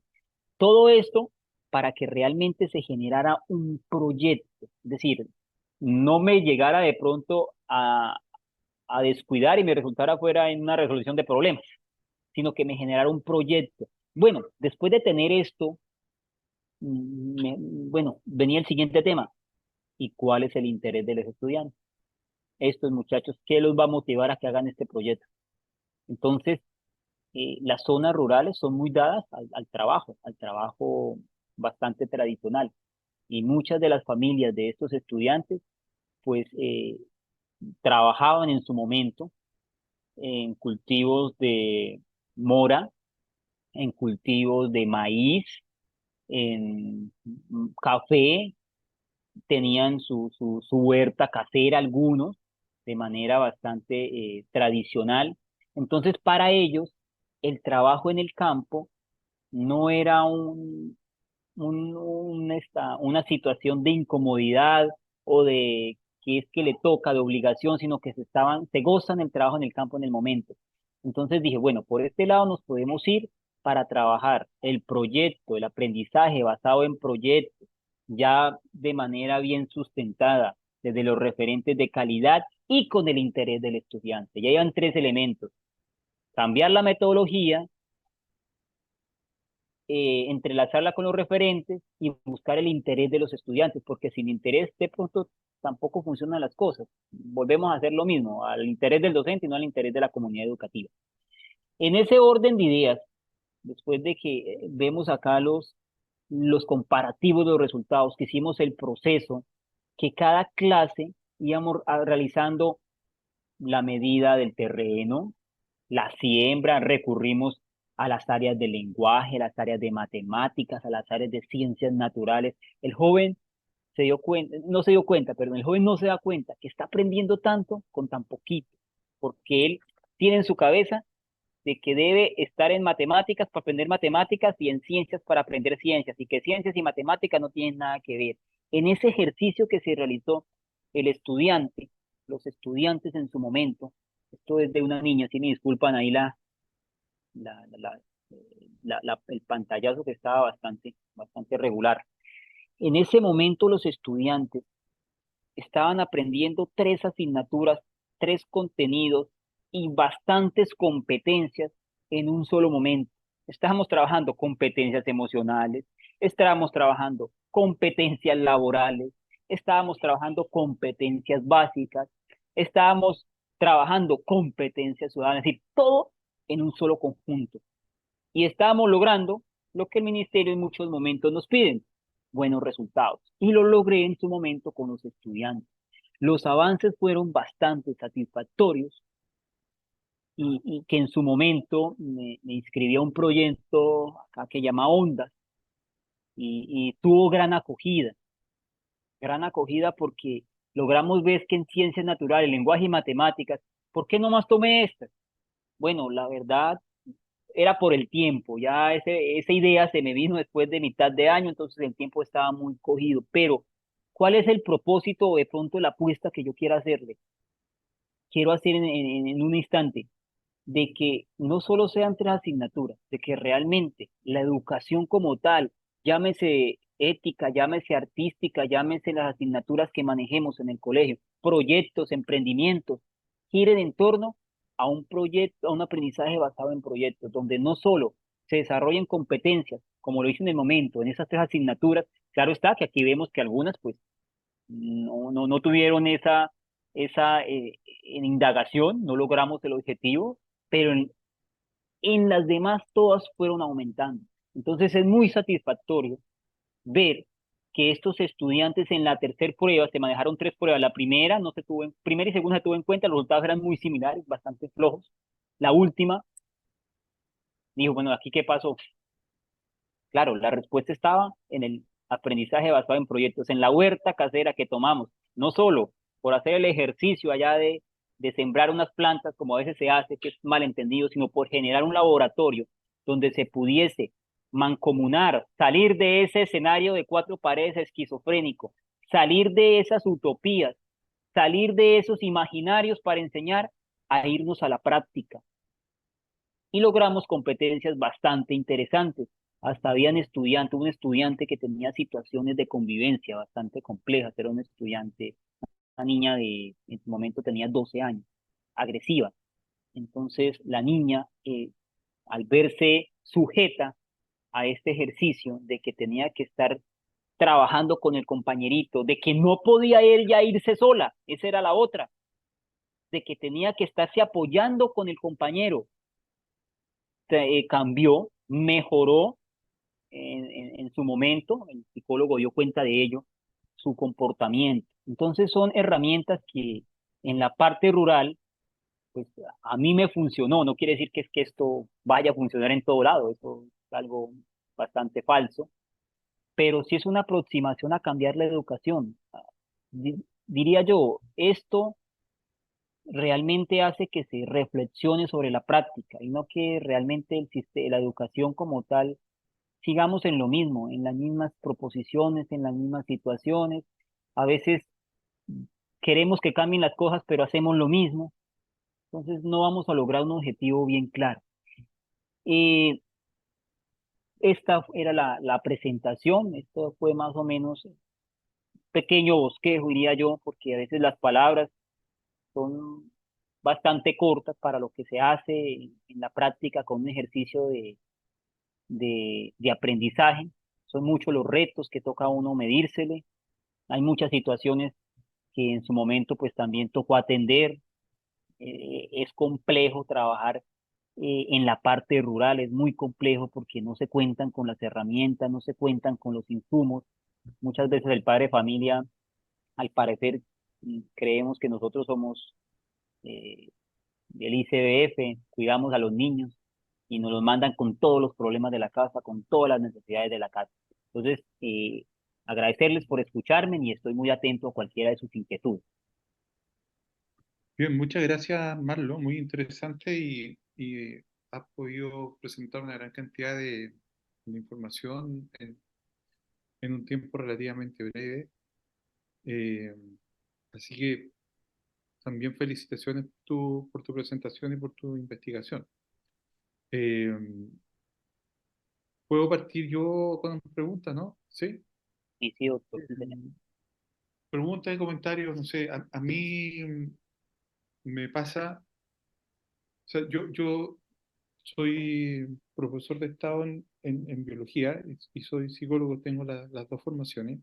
Todo esto para que realmente se generara un proyecto, es decir, no me llegara de pronto a descuidar y me resultara fuera en una resolución de problemas, sino que me generara un proyecto. Bueno, después de tener esto, bueno, venía el siguiente tema. ¿Y cuál es el interés de los estudiantes? Estos muchachos, ¿qué los va a motivar a que hagan este proyecto? Entonces, las zonas rurales son muy dadas al trabajo bastante tradicional. Y muchas de las familias de estos estudiantes, pues, trabajaban en su momento en cultivos de mora, en cultivos de maíz, en café, tenían su huerta casera algunos, de manera bastante tradicional. Entonces, para ellos, el trabajo en el campo no era una situación de incomodidad o de que es que le toca de obligación, sino que se gozan el trabajo en el campo en el momento. Entonces dije, bueno, por este lado nos podemos ir para trabajar el proyecto, el aprendizaje basado en proyectos, ya de manera bien sustentada, desde los referentes de calidad y con el interés del estudiante. Ya iban tres elementos: cambiar la metodología, entrelazarla con los referentes y buscar el interés de los estudiantes, porque sin interés de pronto tampoco funcionan las cosas. Volvemos a hacer lo mismo, al interés del docente y no al interés de la comunidad educativa. En ese orden de ideas, después de que vemos acá los comparativos de los resultados, que hicimos el proceso, que cada clase íbamos realizando la medida del terreno, la siembra, recurrimos a las áreas de lenguaje, a las áreas de matemáticas, a las áreas de ciencias naturales. El joven se dio cuenta, no se dio cuenta, perdón, el joven no se da cuenta que está aprendiendo tanto con tan poquito, porque él tiene en su cabeza de que debe estar en matemáticas para aprender matemáticas y en ciencias para aprender ciencias, y que ciencias y matemáticas no tienen nada que ver. En ese ejercicio que se realizó, el estudiante, los estudiantes en su momento, esto es de una niña, si me disculpan ahí la, la, la, el pantallazo que estaba bastante regular. En ese momento los estudiantes estaban aprendiendo tres asignaturas, tres contenidos y bastantes competencias en un solo momento. Estábamos trabajando competencias emocionales, estábamos trabajando competencias laborales, estábamos trabajando competencias básicas, estábamos trabajando competencias ciudadanas, es decir, todo en un solo conjunto. Y estábamos logrando lo que el ministerio en muchos momentos nos piden: buenos resultados. Y lo logré en su momento con los estudiantes. Los avances fueron bastante satisfactorios y que en su momento me inscribí a un proyecto acá que llama Ondas y tuvo gran acogida porque logramos ver que en ciencias naturales, lenguaje y matemáticas, ¿por qué no más tomé estas? Bueno, la verdad era por el tiempo, ya esa idea se me vino después de mitad de año, entonces el tiempo estaba muy cogido, pero ¿cuál es el propósito o de pronto la apuesta que yo quiero hacerle? Quiero hacer en un instante de que no solo sean tres asignaturas, de que realmente la educación como tal, llámese ética, llámese artística, llámese las asignaturas que manejemos en el colegio, proyectos, emprendimientos, giren en torno a un proyecto, a un aprendizaje basado en proyectos, donde no solo se desarrollen competencias, como lo hice en el momento, en esas tres asignaturas. Claro está que aquí vemos que algunas pues no tuvieron esa indagación, no logramos el objetivo, pero en las demás todas fueron aumentando. Entonces es muy satisfactorio ver que estos estudiantes en la tercera prueba, se manejaron tres pruebas. La primera no se tuvo primera y segunda se tuvo en cuenta, los resultados eran muy similares, bastante flojos. La última dijo, bueno, ¿aquí qué pasó? Claro, la respuesta estaba en el aprendizaje basado en proyectos, en la huerta casera que tomamos, no solo por hacer el ejercicio allá de sembrar unas plantas, como a veces se hace, que es malentendido, sino por generar un laboratorio donde se pudiese mancomunar, salir de ese escenario de cuatro paredes esquizofrénico, salir de esas utopías, salir de esos imaginarios para enseñar a irnos a la práctica. Y logramos competencias bastante interesantes. Hasta habían un estudiante que tenía situaciones de convivencia bastante complejas, era un estudiante, una niña en su momento tenía 12 años, agresiva. Entonces la niña, al verse sujeta a este ejercicio de que tenía que estar trabajando con el compañerito, de que no podía ella irse sola, esa era la otra, de que tenía que estarse apoyando con el compañero, cambió, mejoró en su momento, el psicólogo dio cuenta de ello, su comportamiento. Entonces son herramientas que en la parte rural, pues a mí me funcionó. No quiere decir que es que esto vaya a funcionar en todo lado, eso es algo bastante falso, pero sí es una aproximación a cambiar la educación. Diría yo, esto realmente hace que se reflexione sobre la práctica y no que realmente la educación como tal sigamos en lo mismo, en las mismas proposiciones, en las mismas situaciones. A veces queremos que cambien las cosas, pero hacemos lo mismo, entonces no vamos a lograr un objetivo bien claro. Eh, Esta era la presentación, esto fue más o menos un pequeño bosquejo, diría yo, porque a veces las palabras son bastante cortas para lo que se hace en la práctica con un ejercicio de aprendizaje. Son muchos los retos que toca a uno medírsele. Hay muchas situaciones que en su momento pues también tocó atender. Es complejo trabajar en la parte rural, es muy complejo porque no se cuentan con las herramientas, no se cuentan con los insumos. Muchas veces el padre de familia, al parecer, creemos que nosotros somos eh, del ICBF, cuidamos a los niños y nos los mandan con todos los problemas de la casa, con todas las necesidades de la casa. Entonces, agradecerles por escucharme y estoy muy atento a cualquiera de sus inquietudes. Bien, muchas gracias, Marlo, muy interesante y has podido presentar una gran cantidad de información en un tiempo relativamente breve. Eh, Así que también felicitaciones por tu presentación y por tu investigación. Eh, Puedo partir yo con preguntas, ¿no? Sí. Y sí, doctor, sí, señor. Eh, Preguntas y comentarios, no sé, a mí me pasa, o sea, yo soy profesor de Estado en biología y soy psicólogo, tengo las dos formaciones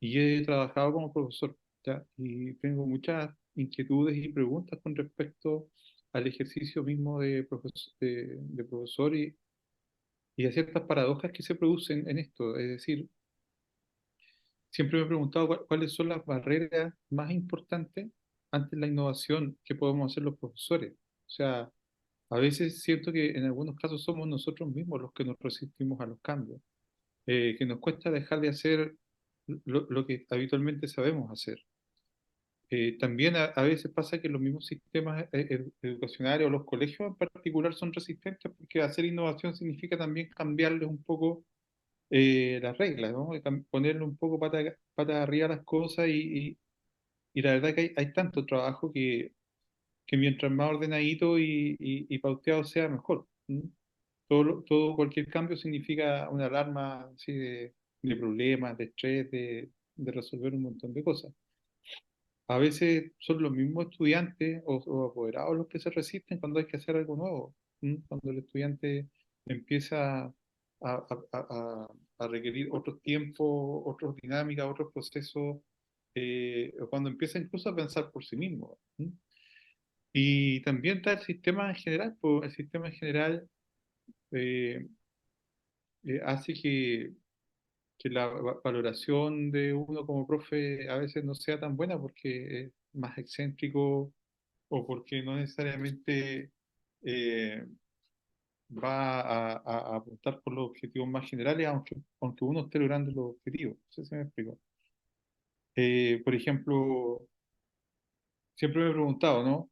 y he trabajado como profesor, ¿ya? Y tengo muchas inquietudes y preguntas con respecto al ejercicio mismo de profesor y a ciertas paradojas que se producen en esto. Es decir, siempre me he preguntado cuáles son las barreras más importantes ante la innovación que podemos hacer los profesores. O sea, a veces siento que en algunos casos somos nosotros mismos los que nos resistimos a los cambios, que nos cuesta dejar de hacer lo que habitualmente sabemos hacer. También a veces pasa que los mismos sistemas educacionales o los colegios en particular son resistentes porque hacer innovación significa también cambiarles un poco las reglas, ¿no? Ponerle un poco pata arriba a las cosas y la verdad que hay tanto trabajo que mientras más ordenadito y pauteado sea, mejor. ¿Mm? Cualquier cambio significa una alarma así de problemas, de estrés, de resolver un montón de cosas. A veces son los mismos estudiantes o apoderados los que se resisten cuando hay que hacer algo nuevo. ¿Mm? Cuando el estudiante empieza a requerir otros tiempos, otras dinámicas, otros procesos, o cuando empieza incluso a pensar por sí mismo. ¿Mm? Y también está el sistema en general, pues, el sistema en general eh, hace que la valoración de uno como profe a veces no sea tan buena porque es más excéntrico o porque no necesariamente eh, va a apuntar por los objetivos más generales, aunque uno esté logrando los objetivos. No sé si me explico. Por ejemplo, siempre me he preguntado, ¿no?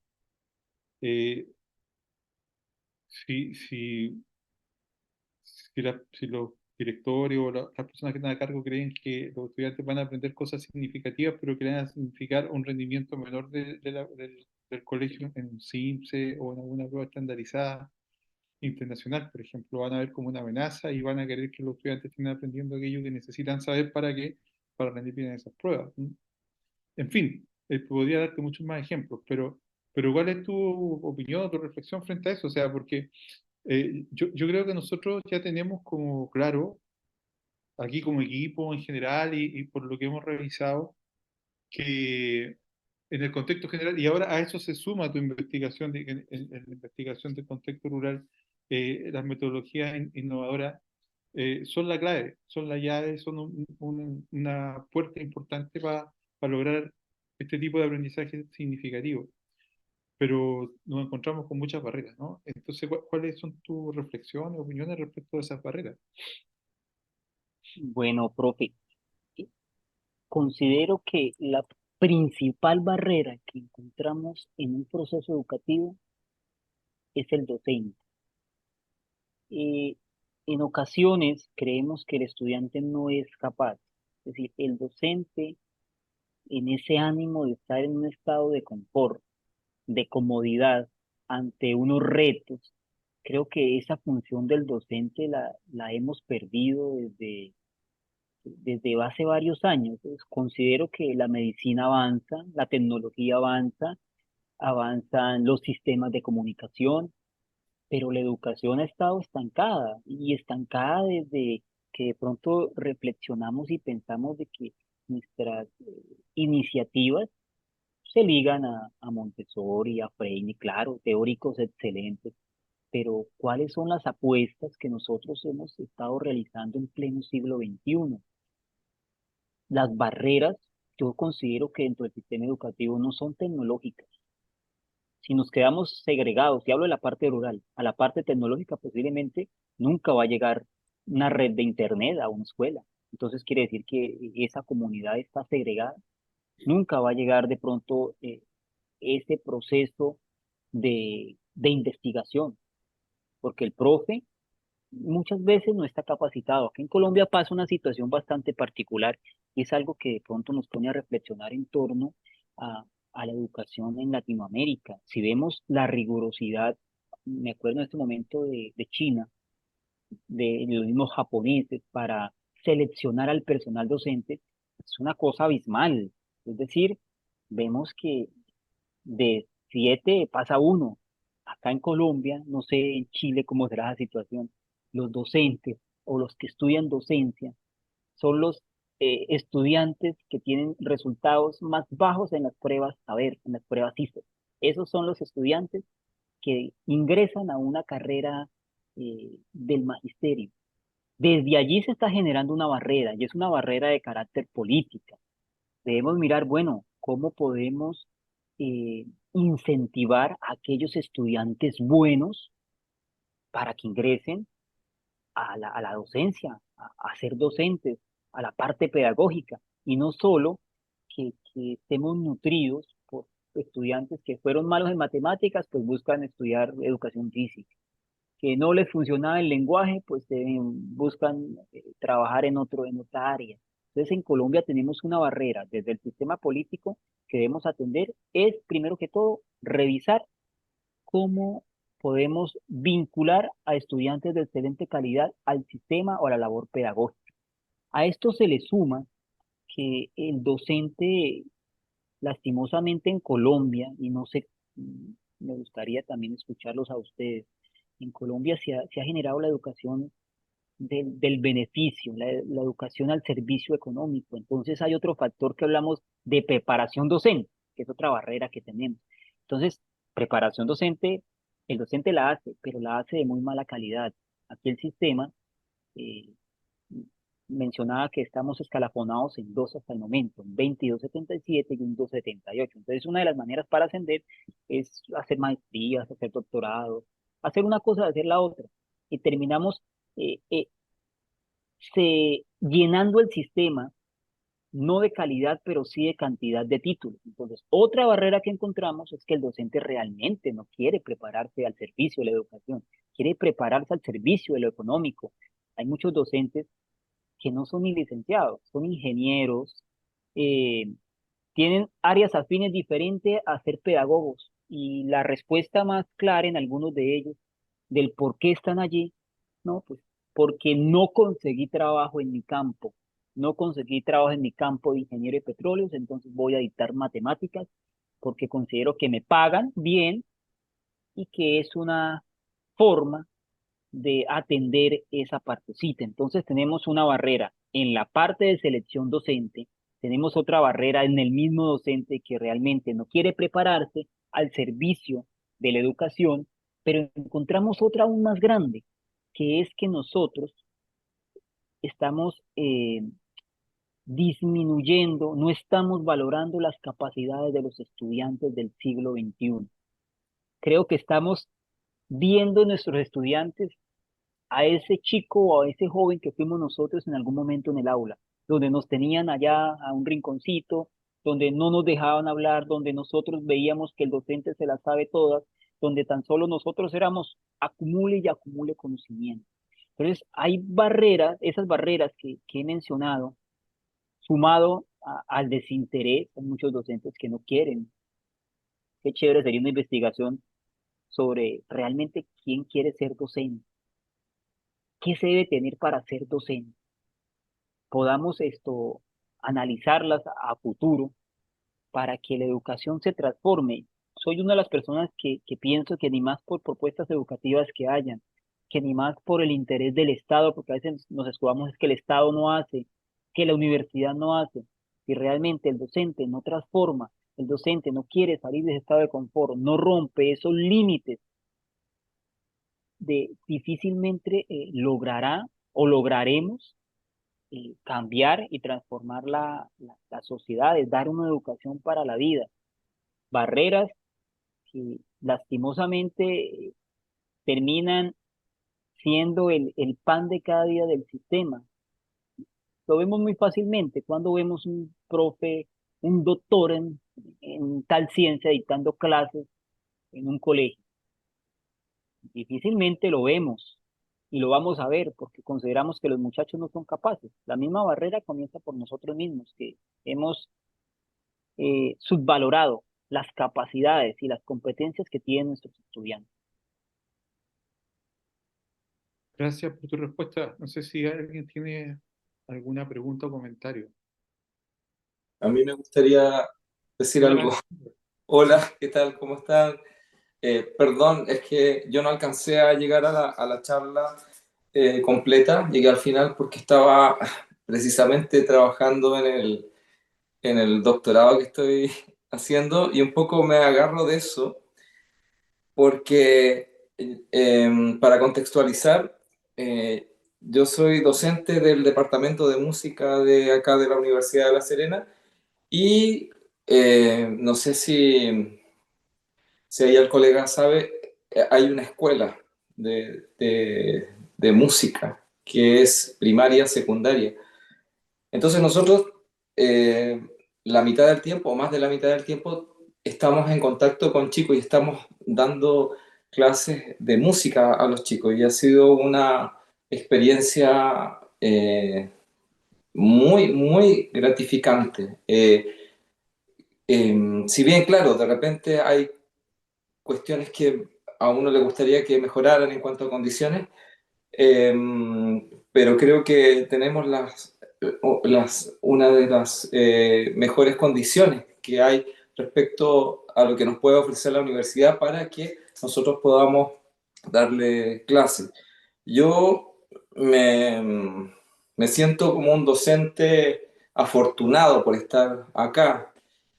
Eh, si si los directores o las personas que están a cargo creen que los estudiantes van a aprender cosas significativas, pero que van a significar un rendimiento menor del colegio en un CIMSE o en alguna prueba estandarizada internacional, por ejemplo, van a ver como una amenaza y van a querer que los estudiantes estén aprendiendo aquello que necesitan saber para rendir bien en esas pruebas. En fin, podría darte muchos más ejemplos, pero ¿cuál es tu opinión, tu reflexión frente a eso? O sea, porque yo creo que nosotros ya tenemos como claro, aquí como equipo en general y por lo que hemos revisado, que en el contexto general, y ahora a eso se suma tu investigación, en la investigación del contexto rural, las metodologías innovadoras son la clave, son la llave, son una puerta importante para lograr este tipo de aprendizaje significativo. Pero nos encontramos con muchas barreras, ¿no? Entonces, ¿cuáles son tus reflexiones, opiniones respecto a esas barreras? Bueno, profe, considero que la principal barrera que encontramos en un proceso educativo es el docente. Eh, en ocasiones creemos que el estudiante no es capaz, es decir, el docente en ese ánimo de estar en un estado de confort, de comodidad ante unos retos, creo que esa función del docente la hemos perdido desde hace varios años. Pues, considero que la medicina avanza, la tecnología avanza, avanzan los sistemas de comunicación, pero la educación ha estado estancada y estancada desde que de pronto reflexionamos y pensamos de que nuestras iniciativas se ligan a Montessori, a Freire, claro, teóricos excelentes, pero ¿cuáles son las apuestas que nosotros hemos estado realizando en pleno siglo XXI? Las barreras, yo considero que dentro del sistema educativo no son tecnológicas. Si nos quedamos segregados, y hablo de la parte rural, a la parte tecnológica posiblemente nunca va a llegar una red de internet a una escuela. Entonces quiere decir que esa comunidad está segregada. Nunca va a llegar de pronto ese proceso de investigación, porque el profe muchas veces no está capacitado. Aquí en Colombia pasa una situación bastante particular y es algo que de pronto nos pone a reflexionar en torno a, a la educación en Latinoamérica. Si vemos la rigurosidad, me acuerdo en este momento de China, de los mismos japoneses, para seleccionar al personal docente, es una cosa abismal. Es decir, vemos que de 7 pasa uno. Acá en Colombia, no sé en Chile cómo será la situación, los docentes o los que estudian docencia son los estudiantes que tienen resultados más bajos en las pruebas, a ver, en las pruebas IFE. Esos son los estudiantes que ingresan a una carrera del magisterio. Desde allí se está generando una barrera y es una barrera de carácter política. Debemos mirar, bueno, cómo podemos eh, incentivar a aquellos estudiantes buenos para que ingresen a la docencia, a ser docentes, a la parte pedagógica, y no solo que estemos nutridos por estudiantes que fueron malos en matemáticas, pues buscan estudiar educación física, que no les funcionaba el lenguaje, pues buscan trabajar en otra área. Entonces, en Colombia tenemos una barrera desde el sistema político que debemos atender, es primero que todo revisar cómo podemos vincular a estudiantes de excelente calidad al sistema o a la labor pedagógica. A esto se le suma que el docente, lastimosamente en Colombia, y no sé, me gustaría también escucharlos a ustedes, en Colombia se ha generado la educación del beneficio, la educación al servicio económico. Entonces hay otro factor que hablamos de preparación docente, que es otra barrera que tenemos. Entonces, preparación docente, el docente la hace, pero la hace de muy mala calidad. Aquí el sistema eh, mencionaba que estamos escalafonados en dos hasta el momento, un 2277 y un 278. Entonces, una de las maneras para ascender es hacer maestrías, hacer doctorados, hacer una cosa, hacer la otra. Y terminamos eh, eh, llenando el sistema, no de calidad, pero sí de cantidad de títulos. Entonces, otra barrera que encontramos es que el docente realmente no quiere prepararse al servicio de la educación, quiere prepararse al servicio de lo económico. Hay muchos docentes que no son ni licenciados, son ingenieros, eh, tienen áreas afines diferentes a ser pedagogos. Y la respuesta más clara en algunos de ellos del por qué están allí, no, pues porque no conseguí trabajo en mi campo, no conseguí trabajo en mi campo de ingeniero de petróleos, entonces voy a dictar matemáticas porque considero que me pagan bien y que es una forma de atender esa partecita. Entonces tenemos una barrera en la parte de selección docente, tenemos otra barrera en el mismo docente que realmente no quiere prepararse al servicio de la educación, pero encontramos otra aún más grande, que es que nosotros estamos disminuyendo, no estamos valorando las capacidades de los estudiantes del siglo XXI. Creo que estamos viendo en nuestros estudiantes a ese chico o a ese joven que fuimos nosotros en algún momento en el aula, donde nos tenían allá a un rinconcito, donde no nos dejaban hablar, donde nosotros veíamos que el docente se las sabe todas, donde tan solo nosotros éramos acumule y acumule conocimiento. Entonces, hay barreras, esas barreras que he mencionado, sumado al desinterés, hay muchos docentes que no quieren. Qué chévere sería una investigación sobre realmente quién quiere ser docente, qué se debe tener para ser docente. Podamos analizarlas a futuro para que la educación se transforme. Soy una de las personas que pienso que ni más por propuestas educativas que hayan, que ni más por el interés del Estado, porque a veces nos escudamos es que el Estado no hace, que la universidad no hace. Si realmente el docente no transforma, el docente no quiere salir de ese estado de confort, no rompe esos límites, difícilmente logrará o lograremos cambiar y transformar las sociedades, dar una educación para la vida. Barreras que lastimosamente terminan siendo el pan de cada día del sistema. Lo vemos muy fácilmente cuando vemos un profe, un doctor en tal ciencia dictando clases en un colegio. Difícilmente lo vemos y lo vamos a ver porque consideramos que los muchachos no son capaces. La misma barrera comienza por nosotros mismos, que hemos subvalorado las capacidades y las competencias que tienen nuestros estudiantes. Gracias por tu respuesta. No sé si alguien tiene alguna pregunta o comentario. A mí me gustaría decir algo. Hola, Hola, ¿qué tal? ¿Cómo están? Perdón, es que yo no alcancé a llegar a la charla completa, llegué al final porque estaba precisamente trabajando en el doctorado que estoy haciendo y un poco me agarro de eso porque para contextualizar, yo soy docente del departamento de música de acá de la Universidad de La Serena y no sé si ahí el colega sabe, hay una escuela de música que es primaria, secundaria. Entonces nosotros eh, la mitad del tiempo, o más de la mitad del tiempo, estamos en contacto con chicos y estamos dando clases de música a los chicos y ha sido una experiencia muy, muy gratificante. Si bien, claro, de repente hay cuestiones que a uno le gustaría que mejoraran en cuanto a condiciones, eh, pero creo que tenemos una de las mejores condiciones que hay respecto a lo que nos puede ofrecer la universidad para que nosotros podamos darle clases. Yo me siento como un docente afortunado por estar acá.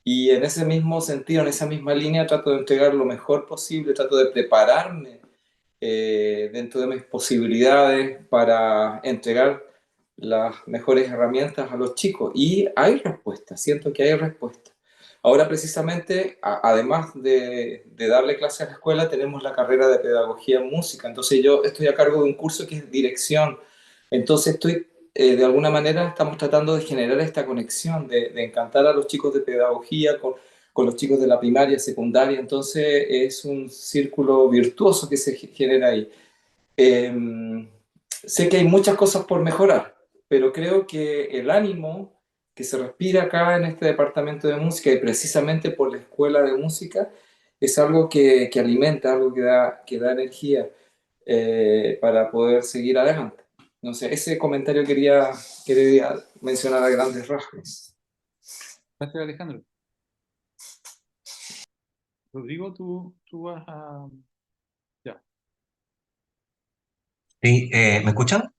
Y en ese mismo sentido, en esa misma línea, trato de entregar lo mejor posible, trato de prepararme dentro de mis posibilidades para entregar las mejores herramientas a los chicos. Y hay respuestas, siento que hay respuestas. Ahora precisamente, además de darle clases a la escuela, tenemos la carrera de pedagogía en música. Entonces yo estoy a cargo de un curso que es dirección. Entonces estoy, de alguna manera, estamos tratando de generar esta conexión, de encantar a los chicos de pedagogía con los chicos de la primaria, secundaria. Entonces es un círculo virtuoso que se genera ahí. Eh, Sé que hay muchas cosas por mejorar, pero creo que el ánimo que se respira acá en este departamento de música y precisamente por la escuela de música es algo que alimenta, algo que da energía para poder seguir adelante. No sé, ese comentario quería mencionar a grandes rasgos. gracias Alejandro. Rodrigo, tú vas a... Ya, Sí, ¿me escuchan?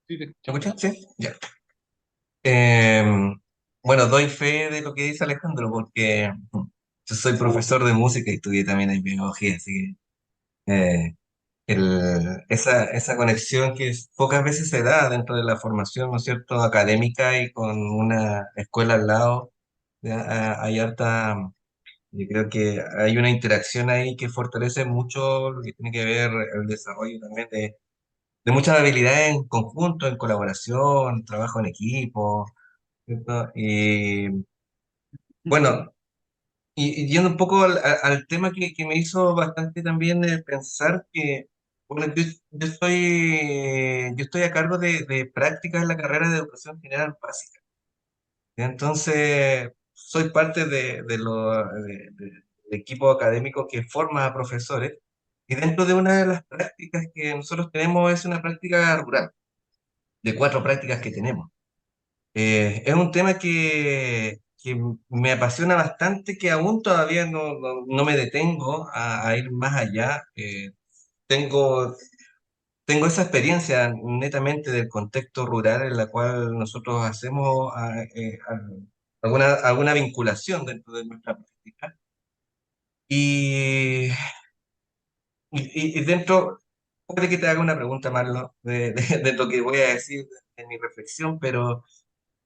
sí, te ¿Me escuchamos. escuchan? Sí, ya. Eh, bueno, doy fe de lo que dice Alejandro porque yo soy profesor de música y estudié también en pedagogía, así que Eh, esa conexión que pocas veces se da dentro de la formación, ¿no es cierto?, académica y con una escuela al lado. Ya, hay harta, yo creo que hay una interacción ahí que fortalece mucho lo que tiene que ver el desarrollo también de muchas habilidades en conjunto, en colaboración, trabajo en equipo, ¿cierto? Y bueno, y yendo un poco al tema que me hizo bastante también pensar que, bueno, yo estoy a cargo de prácticas en la carrera de Educación General Básica. Entonces, soy parte del equipo académico que forma a profesores. Y dentro de una de las prácticas que nosotros tenemos es una práctica rural, de 4 prácticas que tenemos. Es un tema que me apasiona bastante, que aún todavía no me detengo a ir más allá. Tengo, tengo esa experiencia netamente del contexto rural en la cual nosotros hacemos alguna vinculación dentro de nuestra práctica. Y, y dentro, puede que te haga una pregunta, Marlo, de lo que voy a decir en mi reflexión, pero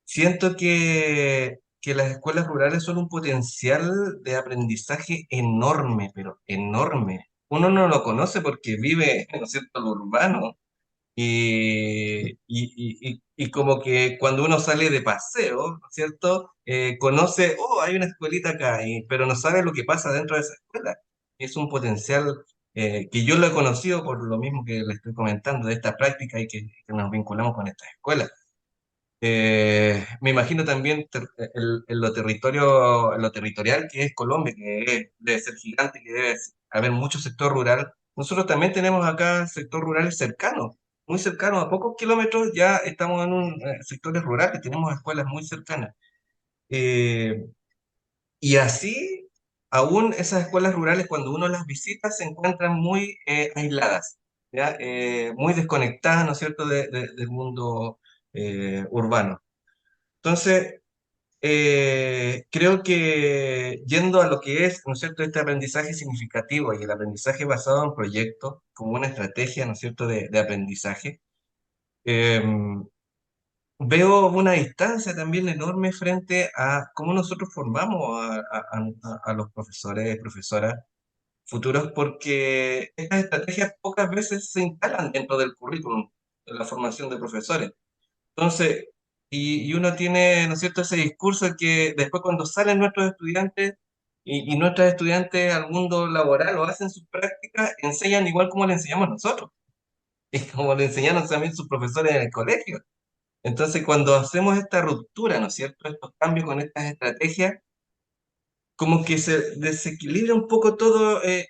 siento que las escuelas rurales son un potencial de aprendizaje enorme, pero enorme. Uno no lo conoce porque vive, ¿no es cierto?, lo urbano. Y como que cuando uno sale de paseo, ¿no es cierto? Conoce, oh, hay una escuelita acá, pero no sabe lo que pasa dentro de esa escuela. Es un potencial que yo lo he conocido por lo mismo que le estoy comentando, de esta práctica y que nos vinculamos con estas escuelas. Me imagino también en lo territorial que es Colombia, debe ser gigante, que debe haber mucho sector rural. Nosotros también tenemos acá sector rural cercano, muy cercano, a pocos kilómetros ya estamos en sectores rurales, tenemos escuelas muy cercanas. Eh, y así, aún esas escuelas rurales, cuando uno las visita, se encuentran muy aisladas, ¿ya? Muy desconectadas, ¿no es cierto?, del mundo urbano. Entonces, creo que yendo a lo que es, ¿no es cierto?, este aprendizaje significativo y el aprendizaje basado en proyectos como una estrategia, ¿no es cierto?, de aprendizaje, eh, veo una distancia también enorme frente a cómo nosotros formamos a los profesores, profesoras futuros, porque estas estrategias pocas veces se instalan dentro del currículum de la formación de profesores. Entonces, y uno tiene, ¿no es cierto?, ese discurso que después cuando salen nuestros estudiantes y nuestras estudiantes al mundo laboral o hacen sus prácticas, enseñan igual como le enseñamos nosotros, y como le enseñaron también sus profesores en el colegio. Entonces, cuando hacemos esta ruptura, ¿no es cierto?, estos cambios con estas estrategias, como que se desequilibra un poco todo de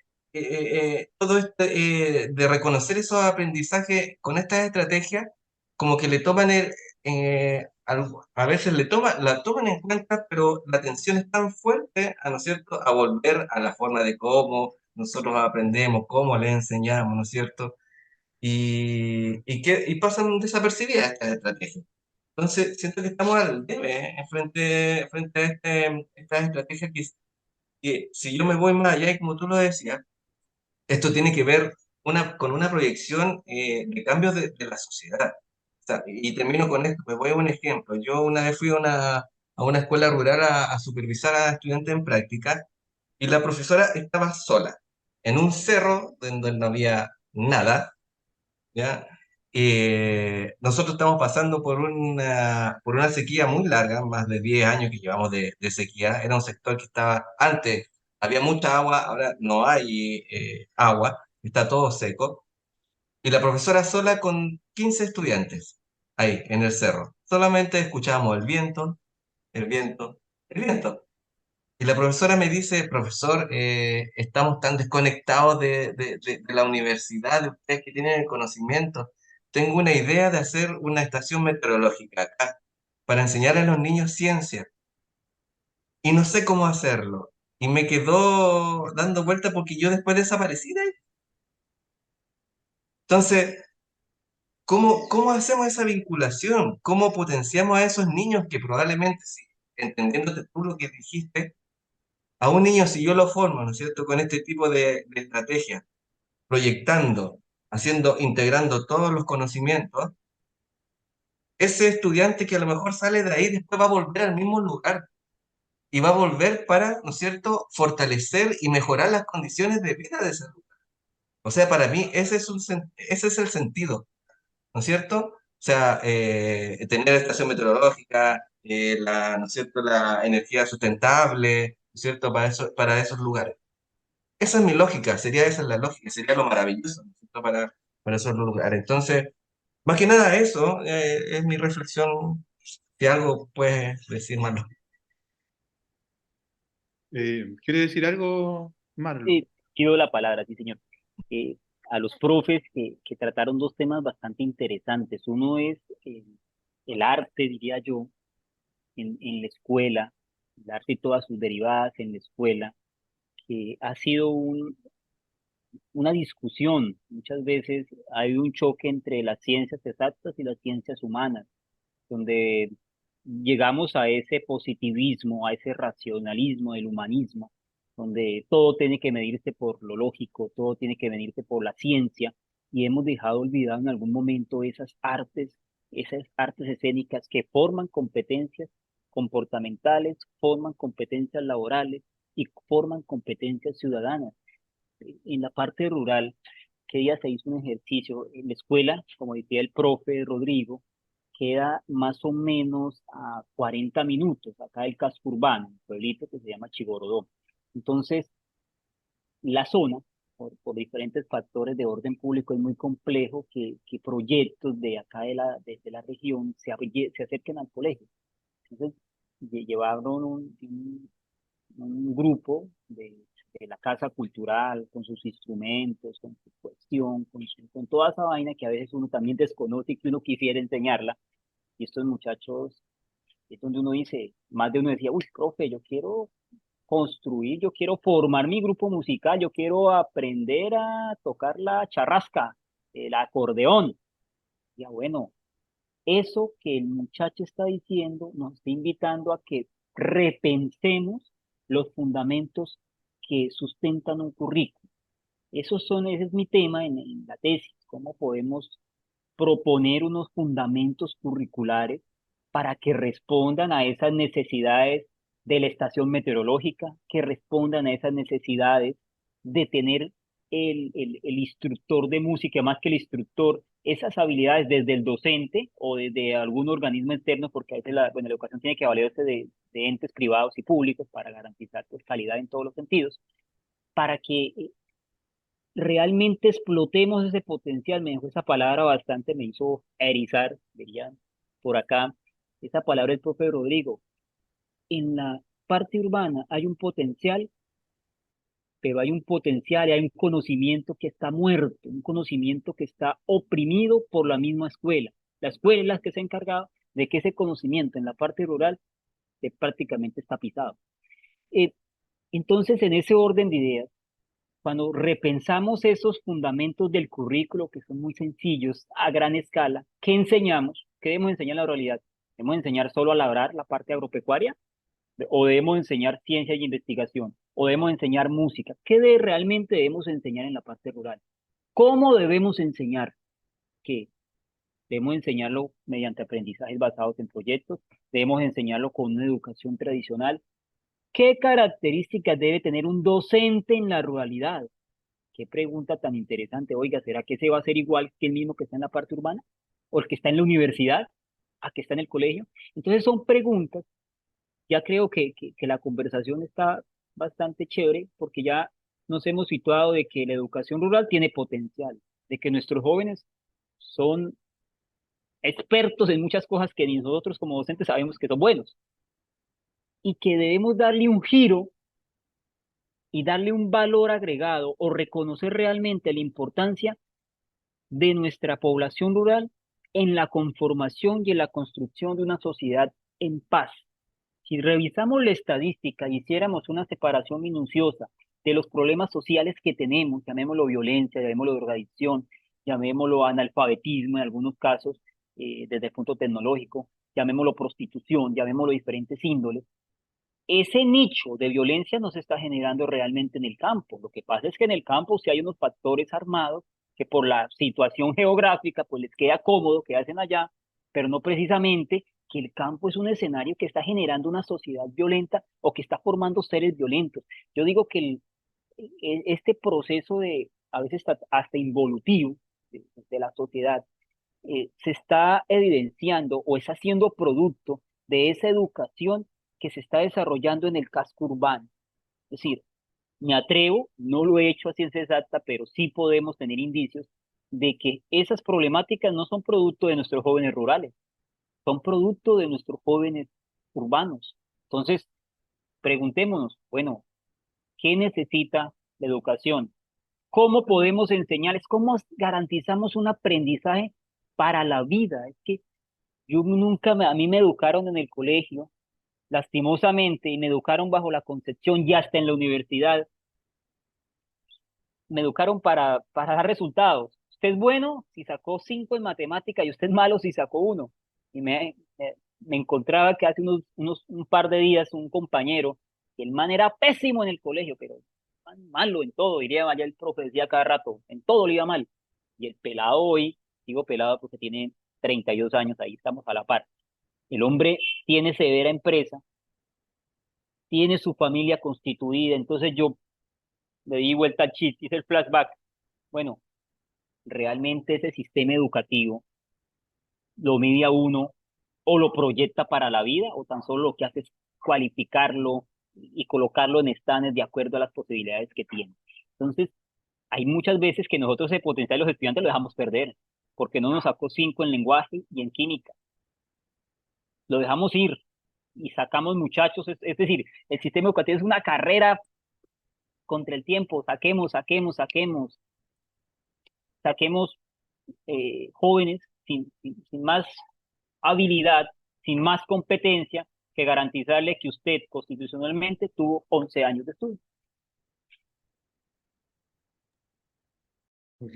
reconocer esos aprendizajes con estas estrategias, como que le toman a veces la toman en cuenta, pero la tensión es tan fuerte, ¿no es cierto?, a volver a la forma de cómo nosotros aprendemos, cómo le enseñamos, ¿no es cierto? Y pasan desapercibidas estas estrategias. Entonces, siento que estamos al debe, frente a estas estrategias que si yo me voy más allá, y como tú lo decías, esto tiene que ver con una proyección de cambios de la sociedad. O sea, y termino con esto, me voy a un ejemplo. Yo una vez fui a una escuela rural a supervisar a estudiantes en práctica y la profesora estaba sola en un cerro donde no había nada, ¿ya? Nosotros estamos pasando por una sequía muy larga, más de 10 años que llevamos de sequía. Era un sector que estaba, antes había mucha agua, ahora no hay agua, está todo seco. Y la profesora sola con 15 estudiantes, ahí, en el cerro. Solamente escuchábamos el viento, el viento, el viento. Y la profesora me dice, profesor, estamos tan desconectados de la universidad, de ustedes que tienen el conocimiento. Tengo una idea de hacer una estación meteorológica acá para enseñar a los niños ciencia y no sé cómo hacerlo. Y me quedó dando vuelta porque yo después desaparecí de ahí. Entonces, ¿cómo hacemos esa vinculación? ¿Cómo potenciamos a esos niños que probablemente, sí, entendiéndote tú lo que dijiste, a un niño si yo lo formo, ¿no es cierto?, con este tipo de estrategias, proyectando, integrando todos los conocimientos, ese estudiante que a lo mejor sale de ahí después va a volver al mismo lugar y va a volver para, ¿no es cierto?, fortalecer y mejorar las condiciones de vida de ese lugar. O sea, para mí ese es el sentido, ¿no es cierto? O sea, tener estación meteorológica, ¿no es cierto?, la energía sustentable, ¿no es cierto?, para esos lugares. Esa es mi lógica, esa es la lógica, sería lo maravilloso, ¿no es cierto?, para esos lugares. Entonces, más que nada eso es mi reflexión, si algo puedes decir, Marlon. ¿Quiere decir algo, Marlon? Pido la palabra, sí, señor. Eh, a los profes que trataron dos temas bastante interesantes. Uno es el arte, diría yo, en la escuela, el arte y todas sus derivadas en la escuela, que ha sido una discusión. Muchas veces ha habido un choque entre las ciencias exactas y las ciencias humanas, donde llegamos a ese positivismo, a ese racionalismo del humanismo, donde todo tiene que medirse por lo lógico, todo tiene que medirse por la ciencia, y hemos dejado olvidado en algún momento esas artes escénicas que forman competencias comportamentales, forman competencias laborales y forman competencias ciudadanas. En la parte rural, que día se hizo un ejercicio en la escuela, como decía el profe Rodrigo, queda más o menos a 40 minutos acá del casco urbano, un pueblito que se llama Chigorodó. Entonces, la zona, por diferentes factores de orden público, es muy complejo que proyectos de acá de la región se acerquen al colegio. Entonces, llevaron un grupo de la casa cultural, con sus instrumentos, con su cuestión, con toda esa vaina que a veces uno también desconoce y que uno quisiera enseñarla. Y estos muchachos, es donde uno dice, más de uno decía, uy, profe, yo quiero construir, yo quiero formar mi grupo musical, yo quiero aprender a tocar la charrasca, el acordeón. Ya bueno, eso que el muchacho está diciendo nos está invitando a que repensemos los fundamentos que sustentan un currículo. Ese es mi tema en la tesis, cómo podemos proponer unos fundamentos curriculares para que respondan a esas necesidades de la estación meteorológica, que respondan a esas necesidades de tener el instructor de música, más que el instructor, esas habilidades desde el docente o desde algún organismo externo, porque a veces la educación tiene que valerse de entes privados y públicos para garantizar pues, calidad en todos los sentidos, para que realmente explotemos ese potencial. Me dejó esa palabra bastante, me hizo erizar, dirían por acá, esa palabra del profe Rodrigo. En la parte urbana hay un potencial, pero hay un potencial y hay un conocimiento que está muerto, un conocimiento que está oprimido por la misma escuela. La escuela es la que se ha encargado de que ese conocimiento en la parte rural prácticamente está pisado. Eh, entonces, en ese orden de ideas, cuando repensamos esos fundamentos del currículo, que son muy sencillos, a gran escala, ¿qué enseñamos? ¿Qué debemos enseñar en la realidad? ¿Debemos enseñar solo a labrar la parte agropecuaria? ¿O debemos enseñar ciencia y investigación? ¿O debemos enseñar música? Realmente debemos enseñar en la parte rural? ¿Cómo debemos enseñar? ¿Qué? Debemos enseñarlo mediante aprendizajes basados en proyectos, debemos enseñarlo con una educación tradicional. ¿Qué características debe tener un docente en la ruralidad? Qué pregunta tan interesante. Oiga, ¿será que se va a hacer igual que el mismo que está en la parte urbana? ¿O el que está en la universidad? ¿A que está en el colegio? Entonces son preguntas. Ya creo que la conversación está bastante chévere porque ya nos hemos situado de que la educación rural tiene potencial, de que nuestros jóvenes son expertos en muchas cosas que ni nosotros como docentes sabemos que son buenos y que debemos darle un giro y darle un valor agregado o reconocer realmente la importancia de nuestra población rural en la conformación y en la construcción de una sociedad en paz. Si revisamos la estadística y hiciéramos una separación minuciosa de los problemas sociales que tenemos, llamémoslo violencia, llamémoslo drogadicción, llamémoslo analfabetismo en algunos casos desde el punto tecnológico, llamémoslo prostitución, llamémoslo diferentes índoles, ese nicho de violencia no se está generando realmente en el campo. Lo que pasa es que en el campo sí hay unos factores armados que por la situación geográfica pues les queda cómodo que hacen allá, pero no precisamente que el campo es un escenario que está generando una sociedad violenta o que está formando seres violentos. Yo digo que este proceso de, a veces hasta involutivo de la sociedad, se está evidenciando o está siendo producto de esa educación que se está desarrollando en el casco urbano. Es decir, me atrevo, no lo he hecho a ciencia exacta, pero sí podemos tener indicios de que esas problemáticas no son producto de nuestros jóvenes rurales, son producto de nuestros jóvenes urbanos. Entonces, preguntémonos, bueno, ¿qué necesita la educación? ¿Cómo podemos enseñarles? ¿Cómo garantizamos un aprendizaje para la vida? Es que yo nunca, a mí me educaron en el colegio, lastimosamente, y me educaron bajo la concepción, y hasta en la universidad, me educaron para dar resultados. Usted es bueno si sacó 5 en matemática y usted es malo si sacó uno. Y me encontraba que hace un par de días un compañero, que el man era pésimo en el colegio, pero malo en todo, diría allá el profe decía cada rato, en todo le iba mal. Y el pelado hoy, digo pelado porque tiene 32 años, ahí estamos a la par. El hombre tiene severa empresa, tiene su familia constituida, entonces yo le di vuelta al chiste, hice el flashback. Bueno, realmente ese sistema educativo lo mide a uno o lo proyecta para la vida o tan solo lo que hace es cualificarlo y colocarlo en estanes de acuerdo a las posibilidades que tiene. Entonces, hay muchas veces que nosotros ese potencial de los estudiantes lo dejamos perder porque no nos sacó 5 en lenguaje y en química. Lo dejamos ir y sacamos muchachos, es decir, el sistema educativo es una carrera contra el tiempo, saquemos jóvenes sin más habilidad, sin más competencia que garantizarle que usted constitucionalmente tuvo 11 años de estudio. Ok.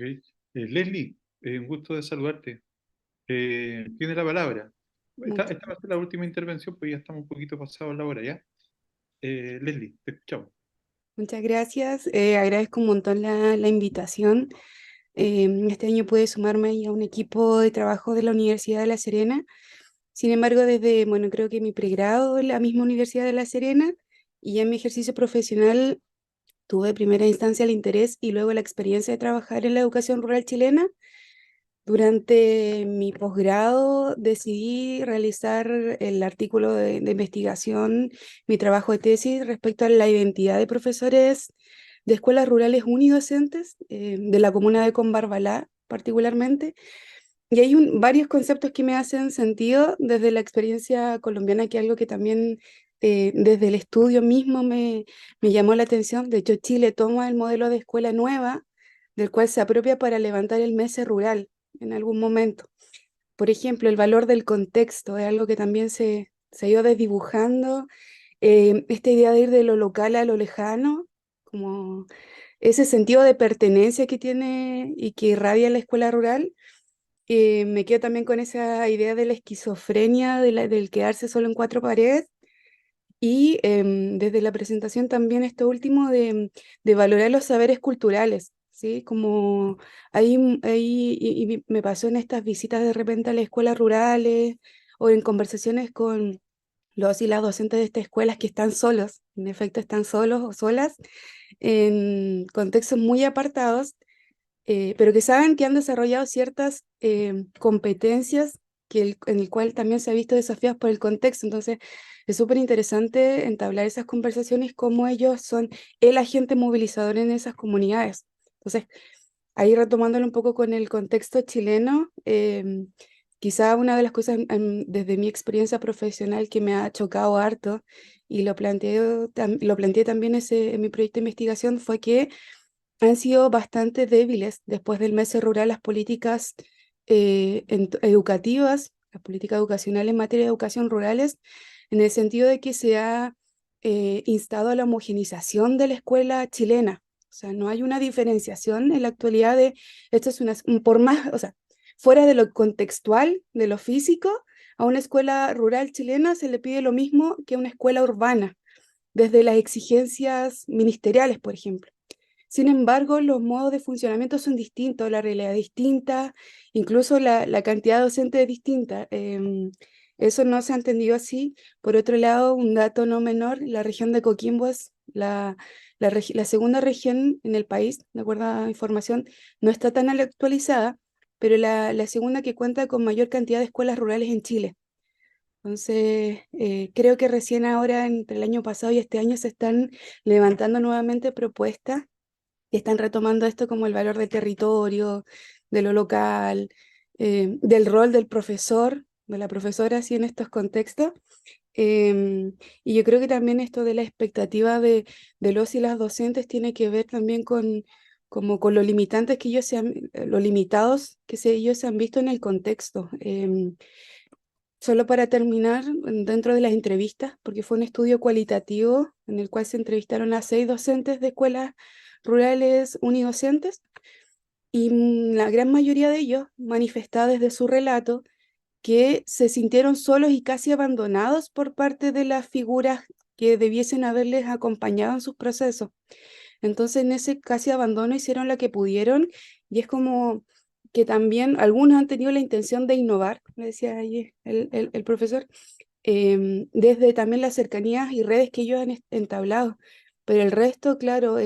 Leslie, un gusto de saludarte. Tiene la palabra. Muchas, Esta va a ser la última intervención, pues ya estamos un poquito pasados la hora, ¿ya? Leslie, te escuchamos. muchas gracias. Agradezco un montón la invitación. Este año pude sumarme ahí a un equipo de trabajo de la Universidad de La Serena. Sin embargo, desde, bueno, creo que mi pregrado en la misma Universidad de La Serena y ya en mi ejercicio profesional tuve de primera instancia el interés y luego la experiencia de trabajar en la educación rural chilena. Durante mi posgrado decidí realizar el artículo de investigación, mi trabajo de tesis respecto a la identidad de profesores de escuelas rurales unidocentes de la comuna de Combarbalá particularmente. Y hay varios conceptos que me hacen sentido desde la experiencia colombiana, que es algo que también desde el estudio mismo me llamó la atención. De hecho, Chile toma el modelo de escuela nueva, del cual se apropia para levantar el MESE rural en algún momento. Por ejemplo, el valor del contexto es algo que también se ha ido desdibujando. Esta idea de ir de lo local a lo lejano, como ese sentido de pertenencia que tiene y que irradia la escuela rural. Me quedo también con esa idea de la esquizofrenia, del quedarse solo en cuatro paredes. Y desde la presentación también esto último de valorar los saberes culturales, ¿sí? Como ahí y me pasó en estas visitas de repente a las escuelas rurales o en conversaciones con los y las docentes de estas escuelas que están solos, en efecto están solos o solas, en contextos muy apartados, pero que saben que han desarrollado ciertas competencias en el cual también se ha visto desafiados por el contexto. Entonces, es súper interesante entablar esas conversaciones, cómo ellos son el agente movilizador en esas comunidades. Entonces, ahí retomándolo un poco con el contexto chileno, quizá una de las cosas desde mi experiencia profesional que me ha chocado harto, y lo planteé también en mi proyecto de investigación, fue que han sido bastante débiles después del MESE rural las políticas educativas, las políticas educacionales en materia de educación rurales, en el sentido de que se ha instado a la homogenización de la escuela chilena. O sea, no hay una diferenciación en la actualidad de, esto es por más, o sea, fuera de lo contextual, de lo físico, a una escuela rural chilena se le pide lo mismo que a una escuela urbana. desde las exigencias ministeriales, por ejemplo. Sin embargo, los modos de funcionamiento son distintos, la realidad es distinta, incluso la cantidad de docentes es distinta. Eso no se ha entendido así. Por otro lado, un dato no menor, la región de Coquimbo es la segunda región en el país, de acuerdo a la información, no está tan actualizada, pero la segunda que cuenta con mayor cantidad de escuelas rurales en Chile. Entonces, creo que recién ahora, entre el año pasado y este año, se están levantando nuevamente propuestas y están retomando esto como el valor del territorio, de lo local, del rol del profesor, de la profesora, así en estos contextos. Y yo creo que también esto de la expectativa de los y las docentes tiene que ver también como con los limitantes que ellos los limitados ellos se han visto en el contexto. Solo para terminar, dentro de las entrevistas, porque fue un estudio cualitativo en el cual se entrevistaron a 6 docentes de escuelas rurales unidocentes, y la gran mayoría de ellos manifestaba desde su relato que se sintieron solos y casi abandonados por parte de las figuras que debiesen haberles acompañado en sus procesos. Entonces, en ese casi abandono hicieron lo que pudieron, y es como que también algunos han tenido la intención de innovar, me decía ahí el profesor, desde también las cercanías y redes que ellos han entablado. Pero el resto, claro,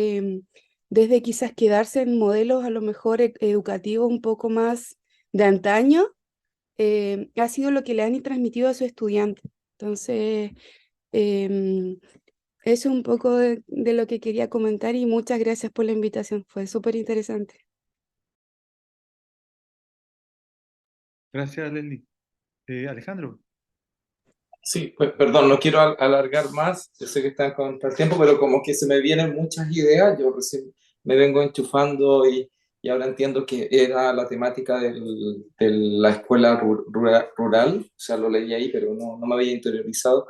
desde quizás quedarse en modelos a lo mejor educativos un poco más de antaño, ha sido lo que le han transmitido a sus estudiantes. Entonces, em, eso es un poco de lo que quería comentar, y muchas gracias por la invitación, fue súper interesante. Gracias, Leslie. Alejandro, Sí, pues, perdón, no quiero alargar más, yo sé que están contra el tiempo, pero como que se me vienen muchas ideas, yo recién me vengo enchufando y ahora entiendo que era la temática de la escuela rural, o sea, lo leí ahí, pero no me había interiorizado.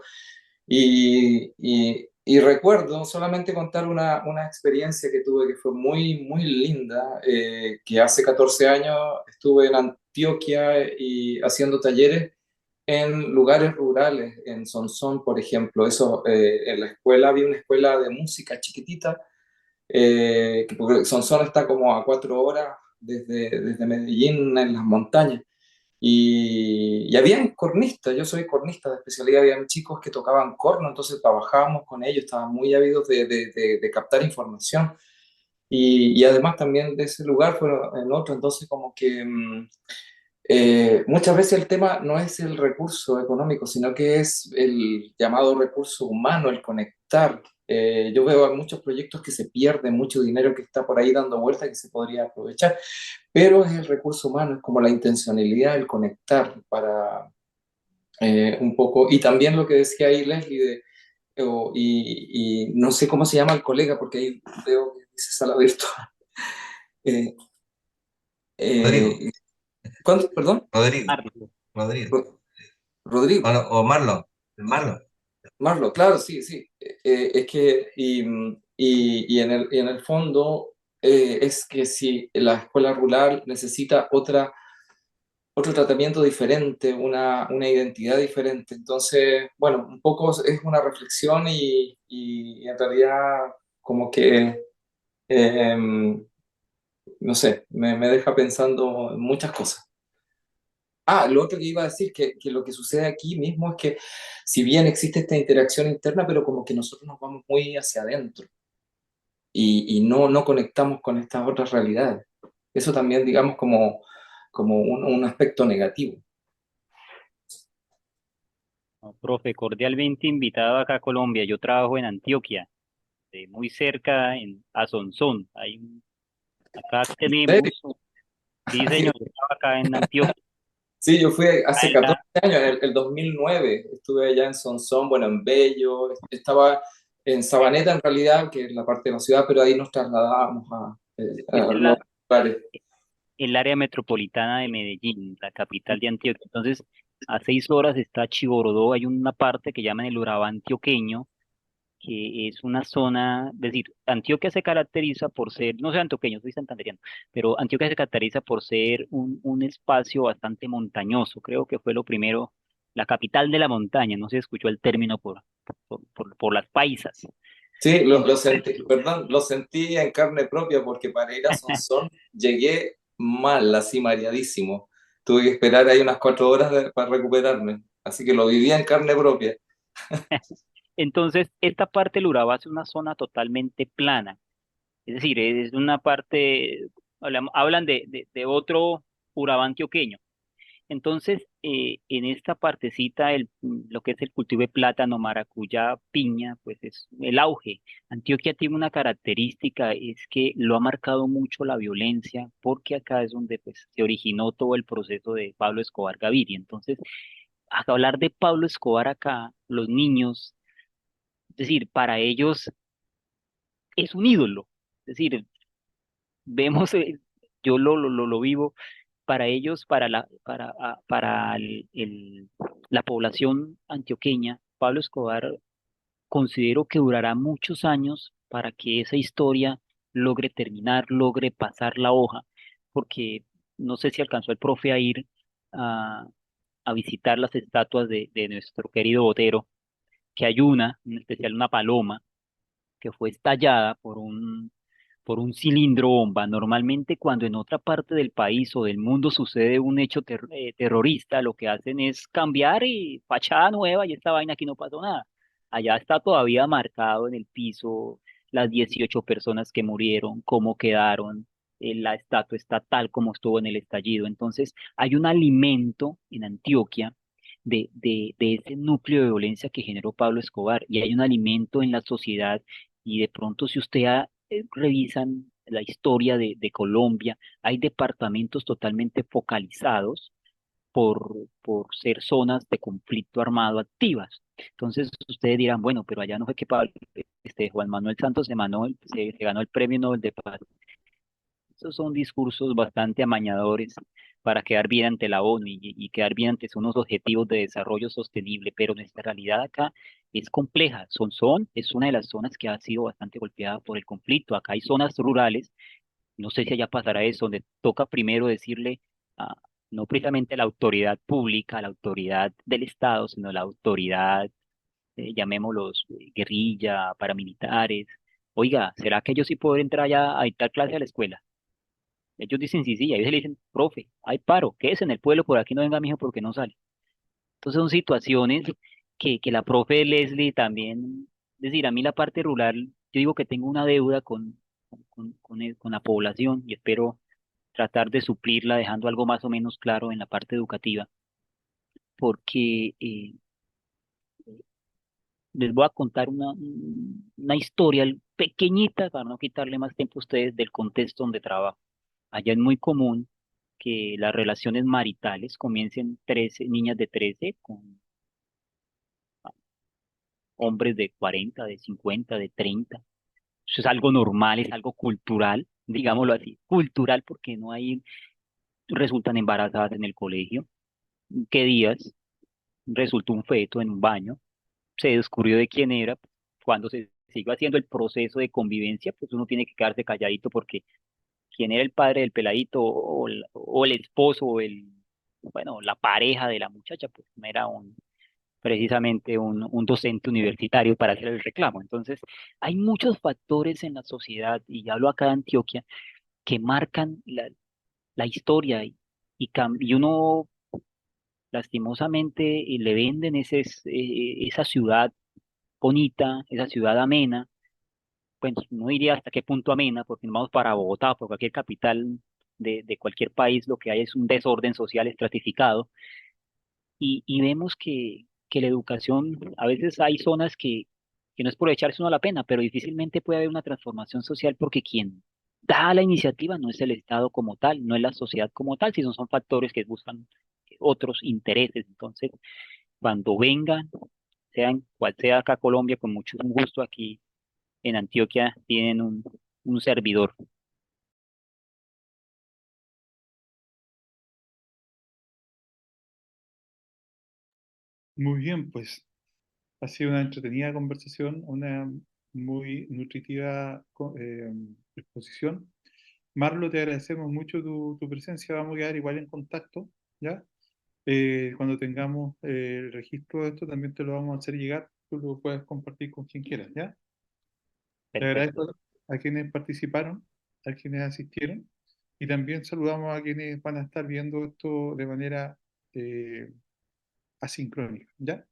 Y recuerdo solamente contar una experiencia que tuve que fue muy linda, que hace 14 años estuve en Antioquia y haciendo talleres en lugares rurales, en Sonsón, por ejemplo. Eso, en la escuela había una escuela de música chiquitita, porque Sonsón está como a 4 horas desde Medellín, en las montañas. Y habían cornistas, yo soy cornista de especialidad, habían chicos que tocaban corno, entonces trabajábamos con ellos, estaban muy ávidos de captar información. Y además también de ese lugar fueron en otro, entonces como que muchas veces el tema no es el recurso económico, sino que es el llamado recurso humano, el conectar. Yo veo muchos proyectos que se pierden, mucho dinero que está por ahí dando vuelta que se podría aprovechar, pero es el recurso humano, es como la intencionalidad, el conectar para un poco, y también lo que decía ahí Leslie, y no sé cómo se llama el colega, porque ahí veo que dice sala virtual. Eh, Rodrigo, eh, Perdón, Rodrigo, Marco. Rodrigo. Ro- Rodrigo. O, no, o Marlon, el Marlon. Marlo, claro, sí, sí. Es que, y en el fondo, es que si la escuela rural necesita otro tratamiento diferente, una identidad diferente. Entonces, bueno, un poco es una reflexión y en realidad como que, eh, no sé, me deja pensando en muchas cosas. Ah, lo otro que iba a decir, que lo que sucede aquí mismo es que si bien existe esta interacción interna, pero como que nosotros nos vamos muy hacia adentro y no conectamos con estas otras realidades. Eso también, digamos, como un aspecto negativo. No, profe, cordialmente invitado acá a Colombia. Yo trabajo en Antioquia, muy cerca en Asonsón. Acá ¿En tenemos, sí serio? señor, yo trabajo acá en Antioquia. Sí, yo fui hace Allá, 14 años, en el 2009, estuve allá en Sonsón, bueno, en Bello, estaba en Sabaneta en realidad, que es la parte de la ciudad, pero ahí nos trasladábamos esta a es nuevos lugares. el área metropolitana de Medellín, la capital de Antioquia. Entonces, a 6 horas está Chigorodó. Hay una parte que llaman el Urabá antioqueño, que es una zona, es decir, Antioquia se caracteriza por ser, no soy antioqueño, soy santandereano, pero Antioquia se caracteriza por ser un espacio bastante montañoso. Creo que fue lo primero, la capital de la montaña. No se escuchó el término por las paisas. Sí, lo Entonces, sentí, perdón, lo sentí en carne propia porque para ir a Sonsón llegué mal, así mareadísimo. Tuve que esperar ahí unas 4 horas para recuperarme, así que lo viví en carne propia. entonces, esta parte del Urabá es una zona totalmente plana. Es decir, es una parte, hablan de otro Urabá antioqueño. Entonces, en esta partecita, lo que es el cultivo de plátano, maracuyá, piña, pues es el auge. Antioquia tiene una característica, es que lo ha marcado mucho la violencia, porque acá es donde pues, se originó todo el proceso de Pablo Escobar Gaviria. Entonces, al hablar de Pablo Escobar acá, los niños, es decir, para ellos es un ídolo. Es decir, vemos, yo lo vivo para ellos, para la población antioqueña, Pablo Escobar considero que durará muchos años para que esa historia logre terminar, logre pasar la hoja, porque no sé si alcanzó el profe a ir a, a visitar las estatuas de nuestro querido Botero, que hay una, en especial una paloma, que fue estallada por un cilindro bomba. Normalmente cuando en otra parte del país o del mundo sucede un hecho terrorista, lo que hacen es cambiar y fachada nueva y esta vaina aquí no pasó nada. Allá está todavía marcado en el piso las 18 personas que murieron, cómo quedaron, la estatua está tal como estuvo en el estallido. Entonces hay un alimento en Antioquia de ese núcleo de violencia que generó Pablo Escobar y hay un alimento en la sociedad y de pronto si revisan la historia de Colombia, hay departamentos totalmente focalizados por ser zonas de conflicto armado activas. Entonces ustedes dirán, bueno, pero allá no fue que Juan Manuel Santos se ganó el premio Nobel de Paz. Esos son discursos bastante amañadores para quedar bien ante la ONU y quedar bien ante unos objetivos de desarrollo sostenible, pero nuestra realidad acá es compleja. Sonsón es una de las zonas que ha sido bastante golpeada por el conflicto. Acá hay zonas rurales, no sé si allá pasará eso, donde toca primero decirle a, no precisamente a la autoridad pública, a la autoridad del Estado, sino a la autoridad, llamémoslos guerrilla, paramilitares. Oiga, ¿será que yo sí puedo entrar allá a dictar clase a la escuela? Ellos dicen sí, sí, y a veces le dicen, profe, hay paro, quédese en el pueblo, por aquí no venga mijo porque no sale. Entonces son situaciones que la profe Leslie también, es decir, a mí la parte rural, yo digo que tengo una deuda con la población y espero tratar de suplirla dejando algo más o menos claro en la parte educativa, porque les voy a contar una historia pequeñita para no quitarle más tiempo a ustedes del contexto donde trabajo. Allá es muy común que las relaciones maritales comiencen 13, niñas de 13 con hombres de 40, de 50, de 30. Eso es algo normal, es algo cultural, digámoslo así, cultural porque no hay, resultan embarazadas en el colegio. ¿Qué días? Resultó un feto en un baño, se descubrió de quién era. Cuando se sigue haciendo el proceso de convivencia, pues uno tiene que quedarse calladito porque quién era el padre del peladito o el esposo o bueno, la pareja de la muchacha, pues no era precisamente un docente universitario para hacer el reclamo. Entonces, hay muchos factores en la sociedad, y hablo acá de Antioquia, que marcan la historia y uno lastimosamente le venden esa ciudad bonita, esa ciudad amena. Pues no diría hasta qué punto amena, porque no vamos para Bogotá, por cualquier capital de cualquier país, lo que hay es un desorden social estratificado, y vemos que la educación, a veces hay zonas que no es por echarse uno a la pena, pero difícilmente puede haber una transformación social porque quien da la iniciativa no es el Estado como tal, no es la sociedad como tal, sino son factores que buscan otros intereses. Entonces, cuando vengan, sean cual sea acá Colombia, con mucho gusto aquí en Antioquia tienen un servidor. Muy bien, pues ha sido una entretenida conversación, una muy nutritiva exposición. Marlo, te agradecemos mucho tu presencia. Vamos a quedar igual en contacto, ¿ya? Cuando tengamos el registro de esto, también te lo vamos a hacer llegar. tú lo puedas compartir con quien quieras, ¿ya? Le Perfecto. agradezco a quienes participaron, a quienes asistieron, y también saludamos a quienes van a estar viendo esto de manera eh, asincrónica, ¿ya?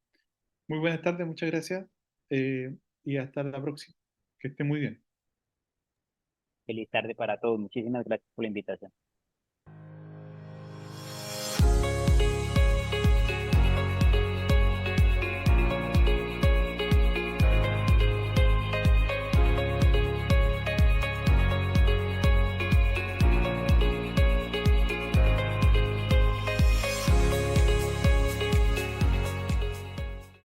Muy buenas tardes, muchas gracias, y hasta la próxima. Que esté muy bien. Feliz tarde para todos. Muchísimas gracias por la invitación.